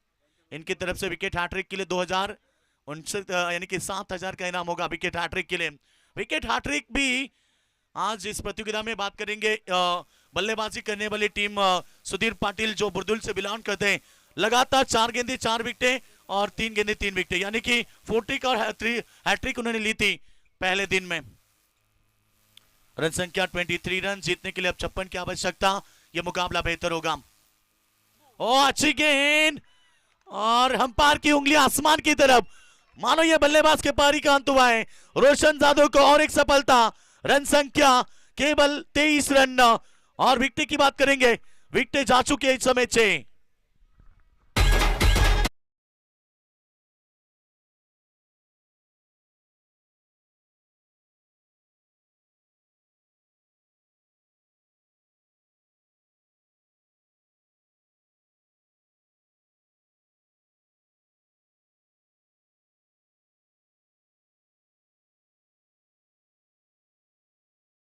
इनकी तरफ से विकेट हैट्रिक के लिए 2059 यानी कि 7000 का इनाम होगा विकेट हैट्रिक के लिए। विकेट हैट्रिक भी आज इस प्रतियोगिता में बात करेंगे। बल्लेबाजी करने वाली टीम सुधीर पाटिल जो बुरदुल से बिलोंग करते हैं, लगातार 4 गेंदे 4 विकेटें और 3 गेंदे 3 विकेटें, यानी कि 40 और हैट्रिक उन्होंने ली थी पहले दिन में। रन संख्या 23 रन, जीतने के लिए अब 56 की आवश्यकता। यह मुकाबला बेहतर होगा। ओ अच्छी गेंद, और अंपायर की उंगली आसमान की तरफ, मानो ये बल्लेबाज के पारी का अंत हुआ है। रोशन जाधव को और एक सफलता, रन संख्या केवल 23 रन। और विकेट की बात करेंगे, विकेट जा चुके हैं इस समय 6।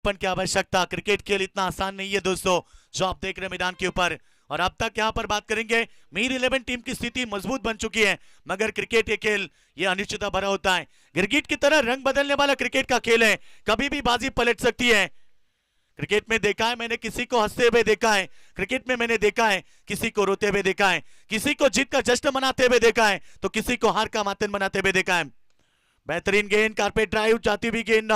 55 की आवश्यकता। क्रिकेट खेल इतना आसान नहीं है दोस्तों जो आप देख रहे हैं मैदान के ऊपर। और अब तक यहाँ पर बात करेंगे, मीर 11 टीम की स्थिति मजबूत बन चुकी है, मगर क्रिकेट ये खेल ये अनिश्चितता भरा होता है। गिरगिट की तरह रंग बदलने वाला क्रिकेट का खेल है, कभी भी बाजी पलट सकती है। क्रिकेट में देखा है मैंने किसी को हंसते हुए देखा है, क्रिकेट में मैंने देखा है किसी को रोते हुए देखा है, किसी को जीत का जश्न मनाते हुए देखा है, तो किसी को हार का मातम मनाते हुए देखा है। बेहतरीन गेंद, कारपेट ड्राइव, जाती हुई गेंद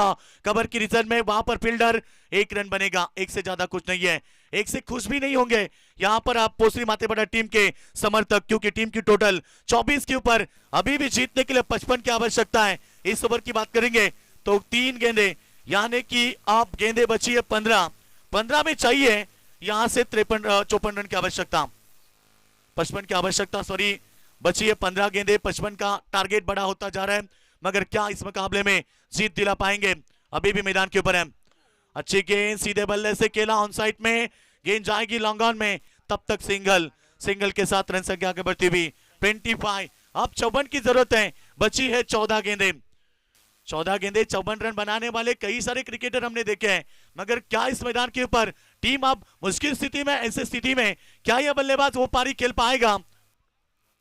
कवर की रीजन में, वहां पर फील्डर, एक रन बनेगा, एक से ज्यादा कुछ नहीं है। एक से खुश भी नहीं होंगे यहां पर आप पोसरी मातेबड़ा टीम के समर्थक, क्योंकि टीम की टोटल 24 के ऊपर अभी भी जीतने के लिए 55 की आवश्यकता है। इस ओवर की बात करेंगे तो 3 गेंदे, यानी कि आप गेंदे बची है 15 में चाहिए यहां से 54 रन की आवश्यकता, 55 की आवश्यकता, सॉरी, बची है 15 गेंदे, 55 का टारगेट बड़ा होता जा रहा है, मगर क्या इस मुकाबले में जीत दिला पाएंगे? अभी भी मैदान के ऊपर है। अच्छी गेंद सीधे बल्ले से केला ऑन साइड में, गेंद जाएगी लॉन्ग ऑन में, तब तक सिंगल के साथ रन संख्या आगे बढ़ती हुई 25। अब 54 की जरूरत है, बची है 14 गेंदे, 54 रन बनाने वाले कई सारे क्रिकेटर हमने देखे हैं, मगर क्या इस मैदान के ऊपर टीम अब मुश्किल स्थिति में, ऐसी स्थिति में क्या यह बल्लेबाज वो पारी खेल पाएगा?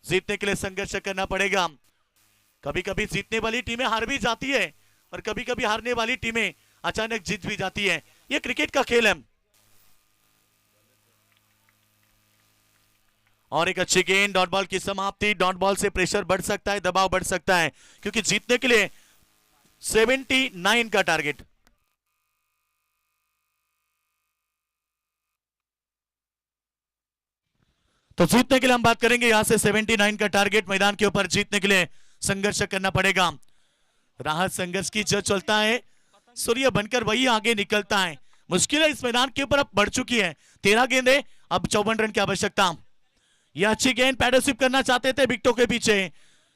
जीतने के लिए संघर्ष करना पड़ेगा। कभी कभी जीतने वाली टीमें हार भी जाती है और कभी कभी हारने वाली टीमें अचानक जीत भी जाती है, ये क्रिकेट का खेल है। और एक अच्छी गेंद, डॉट बॉल की समाप्ति। डॉट बॉल से प्रेशर बढ़ सकता है, दबाव बढ़ सकता है, क्योंकि जीतने के लिए 79 का टारगेट। तो जीतने के लिए हम बात करेंगे, यहां से 79 का टारगेट, मैदान के ऊपर जीतने के लिए संघर्ष करना पड़ेगा। राहत संघर्ष की जड़ चलता है, सूर्य बनकर वही आगे निकलता है। मुश्किल है इस मैदान के ऊपर अब बढ़ चुकी है, 13 गेंदे, अब 54 रन की आवश्यकता। यह अच्छी गेंद, पैडल स्वीप करना चाहते थे विकेटों के पीछे,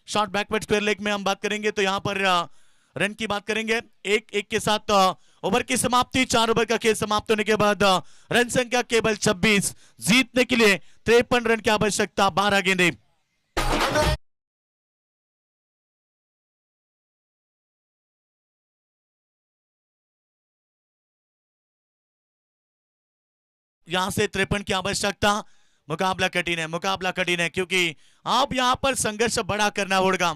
शॉर्ट बैकवर्ड स्क्वायर लेग में हम बात करेंगे तो यहां पर रन की बात करेंगे। एक के साथ ओवर की समाप्ति, 4 ओवर का खेल समाप्त होने के बाद रन संख्या केवल 26, जीतने के लिए 53 रन की आवश्यकता, 12 गेंदे। यहां से 53 की आवश्यकता। मुकाबला कठिन है, क्योंकि आप यहां पर संघर्ष बड़ा करना होगा।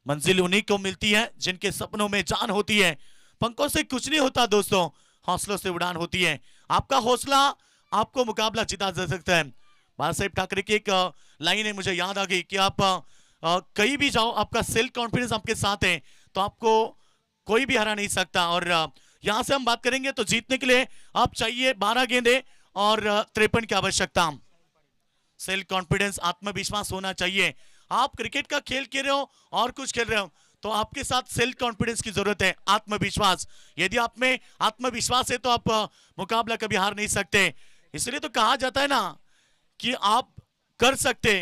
मंजिल उन्हीं को मिलती है जिनके सपनों में जान होती है। पंखों से कुछ नहीं होता दोस्तों, हौसलों से उड़ान होती है। आपका हौसला आपको मुकाबला जिता जा सकता है। बाला साहेब ठाकरे की एक लाइन है, मुझे याद आ गई कि आप कहीं भी जाओ, आपका सेल्फ कॉन्फिडेंस आपके साथ है तो आपको कोई भी हरा नहीं सकता। और यहां से हम बात करेंगे तो जीतने के लिए आप चाहिए 12 गेंदे और 53 की आवश्यकता। सेल्फ कॉन्फिडेंस, आत्मविश्वास होना चाहिए। आप क्रिकेट का खेल खेल रहे हो और कुछ खेल रहे हो तो आपके साथ सेल्फ कॉन्फिडेंस की जरूरत है, आत्मविश्वास। यदि आप में आत्मविश्वास है तो आप मुकाबला कभी हार नहीं सकते। इसलिए तो कहा जाता है ना कि आप कर सकते,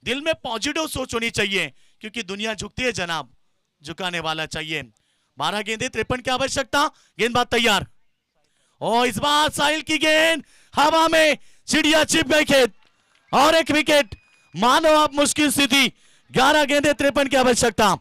दिल में पॉजिटिव सोच होनी चाहिए, क्योंकि दुनिया झुकती है जनाब, झुकाने वाला चाहिए। 12 गेंदे, 53 की आवश्यकता, गेंदबाज तैयार। और इस बार साहिल की गेंद हवा में, चिड़िया छिप गई खेत, और एक विकेट। मानो आप मुश्किल स्थिति, 11 गेंदे, 53 की आवश्यकता।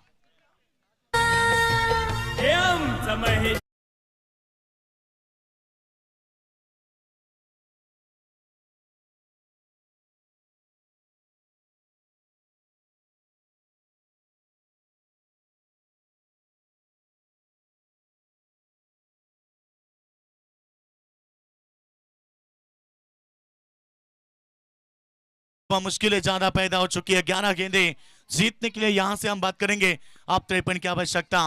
समय मुश्किलें ज्यादा पैदा हो चुकी है। 11 गेंदे जीतने के लिए यहां से हम बात करेंगे, आप 53 की आवश्यकता।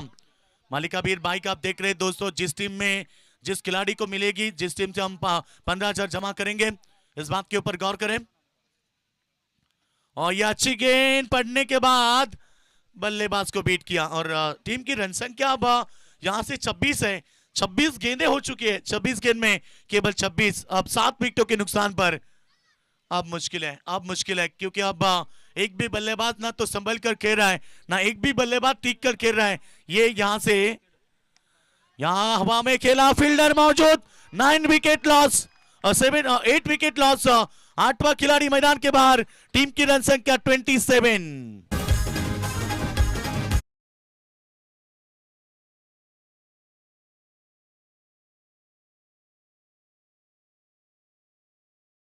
मालिकाबीर बाइक आप देख रहे हैं दोस्तों, जिस टीम में जिस खिलाड़ी को मिलेगी, जिस टीम से हम 15,000 जमा करेंगे, इस बात के ऊपर गौर करें। और यह अच्छी गेंद पड़ने के बाद बल्लेबाज को बीट किया, और टीम की रन संख्या अब यहां से 26 है। 26 गेंदें हो चुकी है, 26 गेंद में केवल 26, अब 7 विकेटों के नुकसान पर। अब मुश्किल है, क्योंकि अब एक भी बल्लेबाज ना तो संभल कर खेल रहा है, ना एक भी बल्लेबाज टिक कर खेल रहा है। ये यहां से यहां हवा में खेला, फील्डर मौजूद, 9 विकेट लॉस, 8 विकेट लॉस, 8वां खिलाड़ी मैदान के बाहर। टीम की रन संख्या 27।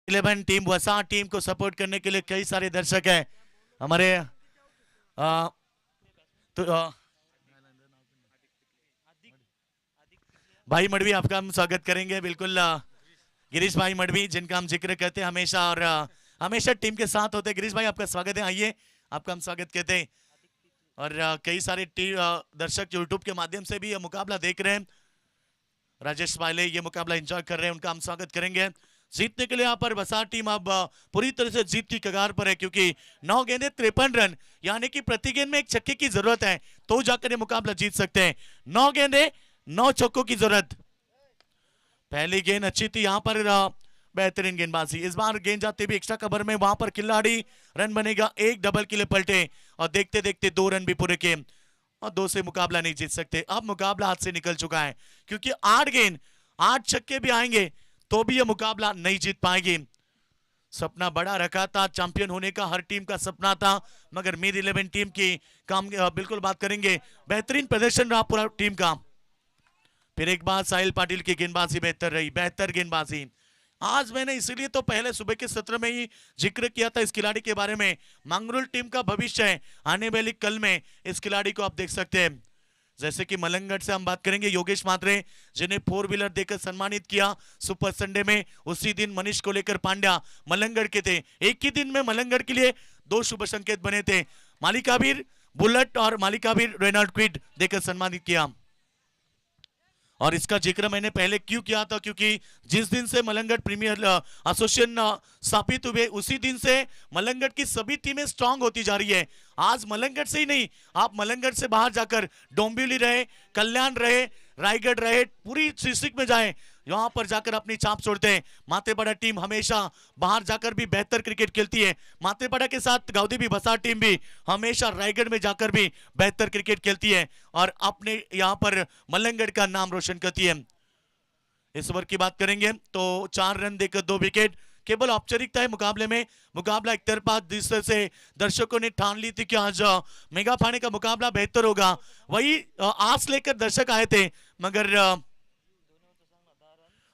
11 टीम वसा टीम को सपोर्ट करने के लिए कई सारे दर्शक हैं हमारे भाई मडवी आपका हम स्वागत करेंगे बिल्कुल गिरीश भाई मडवी जिनका हम जिक्र करते हैं हमेशा और हमेशा टीम के साथ होते हैं। गिरीश भाई आपका स्वागत है, आइए आपका हम स्वागत कहते हैं। और कई सारे दर्शक यूट्यूब के माध्यम से भी ये मुकाबला देख रहे हैं। राजेश पायले ये मुकाबला एंजॉय कर रहे हैं, उनका हम स्वागत करेंगे। जीतने के लिए यहाँ पर वसा टीम अब पूरी तरह से जीत की कगार पर है क्योंकि 9 गेंदे 53 रन यानी कि प्रति गेंद में एक छक्के की जरूरत है तो जाकर ये मुकाबला जीत सकते हैं। 9 गेंदे 9 छक्कों की जरूरत। पहली गेंद अच्छी थी यहाँ पर बेहतरीन गेंदबाजी। इस बार गेंद जाते भी एक्स्ट्रा कवर में वहां पर खिलाड़ी रन बनेगा, एक डबल के लिए पलटे और देखते देखते 2 रन भी पूरे किए और 2 से मुकाबला नहीं जीत सकते। अब मुकाबला हाथ से निकल चुका है क्योंकि 8 गेंद 8 छक्के भी आएंगे तो भी यह मुकाबला नहीं जीत पाएगी। सपना बड़ा रखा था, चैंपियन होने का हर टीम का सपना था, मगर मीर 11 टीम की काम बिल्कुल बात करेंगे। बेहतरीन प्रदर्शन रहा पूरा टीम का। फिर एक बार साहिल पाटिल की गेंदबाजी बेहतर रही, बेहतर गेंदबाजी। आज मैंने इसीलिए तो पहले सुबह के सत्र में ही जिक्र किया था इस खिलाड़ी के बारे में। मंगरूल टीम का भविष्य है, आने वाली कल में इस खिलाड़ी को आप देख सकते हैं। जैसे कि मलंगढ़ से हम बात करेंगे योगेश मात्रे जिन्हें 4 व्हीलर देकर सम्मानित किया सुपर संडे में। उसी दिन मनीष को लेकर पांड्या मलंगढ़ के थे। एक ही दिन में मलंगढ़ के लिए 2 शुभ संकेत बने थे, मालिकाबीर बुलेट और मालिकाबीर रेनॉल्ड क्विड देकर सम्मानित किया। और इसका जिक्र मैंने पहले क्यों किया था क्योंकि जिस दिन से मलंगढ़ प्रीमियर एसोसिएशन स्थापित हुए उसी दिन से मलंगढ़ की सभी टीमें स्ट्रांग होती जा रही है। आज मलंगढ़ से ही नहीं, आप मलंगढ़ से बाहर जाकर डोंबिवली रहे, कल्याण रहे, रायगढ़ रहे, पूरी डिस्ट्रिक्ट में जाएं, वहां पर जाकर अपनी छाप छोड़ते हैं। मातेपड़ा टीम हमेशा बाहर जाकर भी बेहतर क्रिकेट खेलती है। मातेपड़ा के साथ गाउदी भी बसा टीम भी हमेशा रायगढ़ में जाकर भी बेहतर क्रिकेट खेलती है और अपने यहाँ पर मलंगढ़ का नाम रोशन करती है। इस ओवर की बात करेंगे तो 4 रन देकर 2 विकेट। केवल औपचारिकता है मुकाबले में, मुकाबला एक तरफा। जिस तरह से दर्शकों ने ठान ली थी कि आज मेगा फाइनल का मुकाबला बेहतर होगा, वही आस लेकर दर्शक आए थे, मगर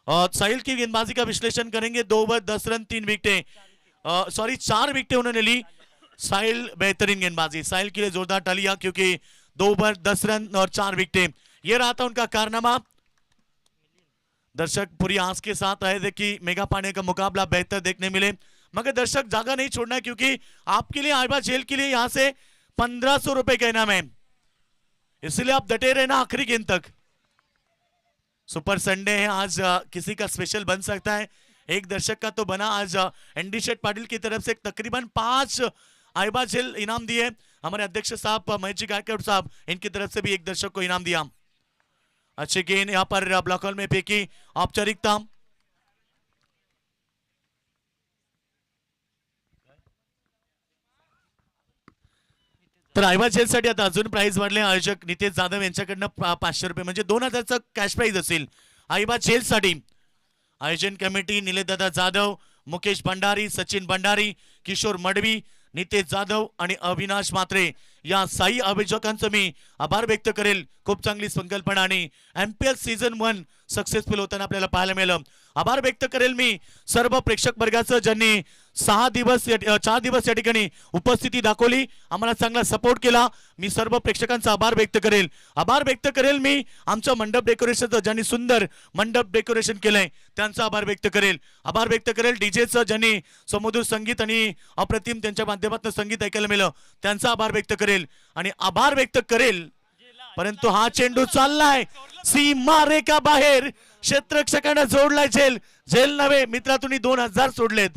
साहिल की गेंदबाजी का विश्लेषण करेंगे। 2 ओवर 10 रन 3 विकेटें, 4 विकेटें उन्होंने ली। साहिल बेहतरीन गेंदबाजी, साहिल के लिए जोरदार तालियां क्योंकि 2 ओवर 10 रन और 4 विकेटें, यह रहा था उनका कारनामा। दर्शक पूरी आस के साथ आए थे कि मेगा पाने का मुकाबला बेहतर देखने मिले, मगर दर्शक जागा नहीं छोड़ना है क्योंकि आपके लिए आइबा जेल के लिए यहां से 1500 रुपए का इनाम है, इसलिए आप डटे रहना आखिरी गेंद तक। सुपर संडे है, आज किसी का स्पेशल बन सकता है। एक दर्शक का तो बना आज। एनडी शेठ पाटिल की तरफ से तकरीबन 5 आइबा जेल इनाम दिए। हमारे अध्यक्ष साहब महेश जी गायकवाड़ साहब, इनकी तरफ से भी एक दर्शक को इनाम दिया। अच्छी गेंद यहाँ पर ब्लॉक हॉल में फेंकी, औपचारिकता। तर आयबा जेलसाठी आता अजून प्राइज वाढले। आयोजक नितेश जाधव यांच्याकडनं 500 रुपये म्हणजे 2000चा कॅश प्राइज असेल आयबा जेलसाठी। आयोजन कमिटी निलेशदादा जाधव, मुकेश भंडारी, सचिन भंडारी, किशोर मडवी, नितेश जाधव आणि अविनाश मात्रे या 6 आयोजकांचं मी आभार व्यक्त करेल। खूप चांगली संकल्पना आणि एमपीएल सीझन 1 सक्सेसफुल होताना आपल्याला पाहायला मिळालं। आभार व्यक्त करेल मी सर्व प्रेक्षक वर्गाचं ज्यांनी 4 दिवस या ठिकाणी उपस्थिती दाखवली, आम्हाला चांगला सपोर्ट केला। मी सर्व प्रेक्षकांचा आभार व्यक्त करेल। आभार व्यक्त करेल मी आमच्या मंडप डेकोरेशनचं ज्यांनी सुंदर मंडप डेकोरेशन केलंय त्यांचा आभार व्यक्त करेल। आभार व्यक्त करेल डीजेचं ज्यांनी समुद्र संगीत आणि अप्रतिम त्यांच्या माध्यमातून संगीत ऐकायला मिळालं त्यांचा आभार व्यक्त करेल। आणि आभार व्यक्त करेल परंतु हा चेंडू चाललाय सीमा रेखा बाहेर, क्षेत्ररक्षकांना जोडलाय जेल। जेल नव्हे मित्रा, तुम्ही 2000 सोडलेत।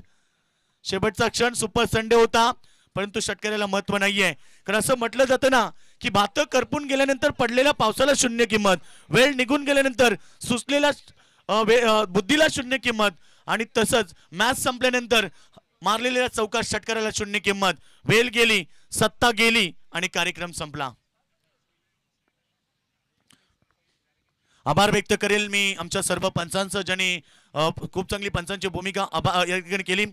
शेवटचा क्षण सुपर संडे होता परंतु षटकाराला महत्व नाहीये, कारण असं म्हटलं जातं ना की भात करपून गेल्यानंतर पडलेल्या पावसाला शून्य किंमत, वेळ निघून गेल्यानंतर सुचलेल्या बुद्धीला शून्य किंमत, आणि तसंच मॅच संपल्यानंतर मारलेल्या चौकार षटकाराला शून्य किंमत। वेळ गेली, सत्ता गेली आणि कार्यक्रम संपला। आभार व्यक्त करेल मी आमच्या सर्व पंचांचं ज्यांनी खूप चांगली पंचांची भूमिका या ठिकाणी केली।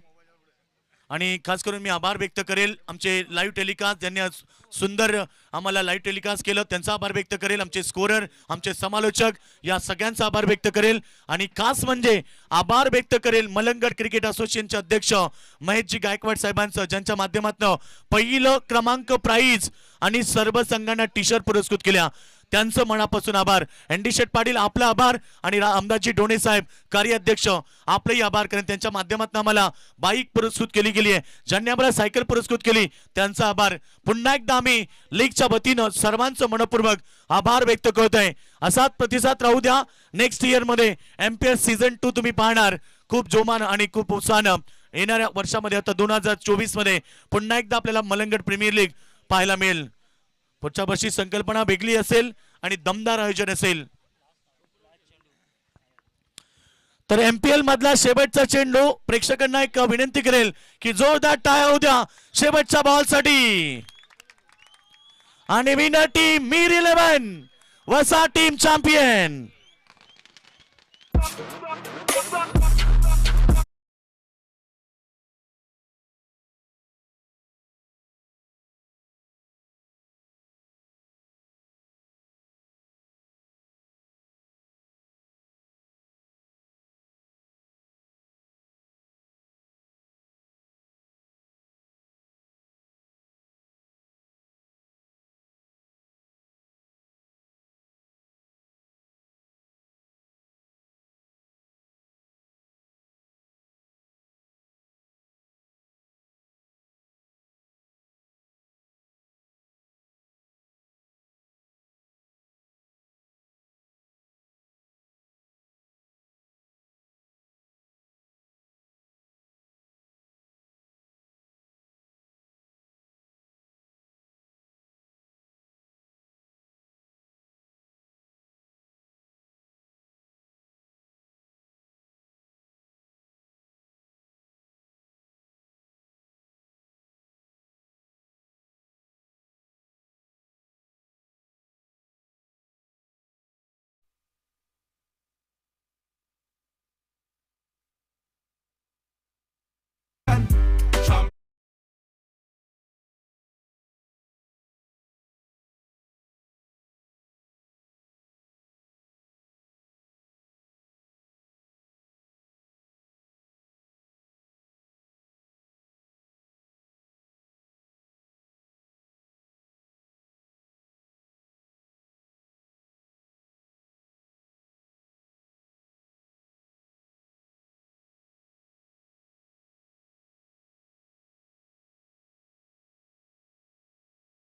आणि खास करून मी आभार व्यक्त करेल आमचे लाईव्ह टेलिकास्ट ज्यांनी आज सुंदर आम्हाला लाईव्ह टेलिकास्ट केलं त्यांचा आभार व्यक्त करेल, आमचे स्कोरर, आमचे समालोचक या सगळ्यांचा आभार व्यक्त करेल. आणि खास म्हणजे आभार व्यक्त करेल मलंगड क्रिकेट असोसिएशनचे अध्यक्ष महेशजी गायकवाड साहेबांचं, ज्यांच्या माध्यमातून पहिलं क्रमांक प्राइज आणि सर्व संघांना टी शर्ट पुरस्कृत केल्या, त्यांचं मनापासून आभार. एनडी शेठ पाटील आपला आभार आणि आमदारजी डोणे साहेब कार्याध्यक्ष आपलेही आभार, कारण त्यांच्या माध्यमातून आम्हाला बाईक पुरस्कृत केली गेली आहे, ज्यांनी आम्हाला सायकल पुरस्कृत केली त्यांचा आभार. पुन्हा एकदा आम्ही लीगच्या वतीनं सर्वांचं मनपूर्वक आभार व्यक्त करत आहे. असाच प्रतिसाद राहू द्या. नेक्स्ट इयर मध्ये एमपीएस सीझन 2 तुम्ही पाहणार खूप जोमान आणि खूप उत्साहानं. येणाऱ्या वर्षामध्ये आता 2024 मध्ये पुन्हा एकदा आपल्याला मलंगड प्रीमियर लीग पाहायला मिळेल. पुढच्या वर्षी संकल्पना वेगळी असेल आणि दमदार आयोजन असेल. तर एमपीएल मधला शेवटचा चेंडू प्रेक्षकांना एक विनंती करेल की जोरदार टाळ्या होऊ द्या शेवटच्या बॉल साठी. आणि विनर टीम मीर 11 वसा टीम चॅम्पियन.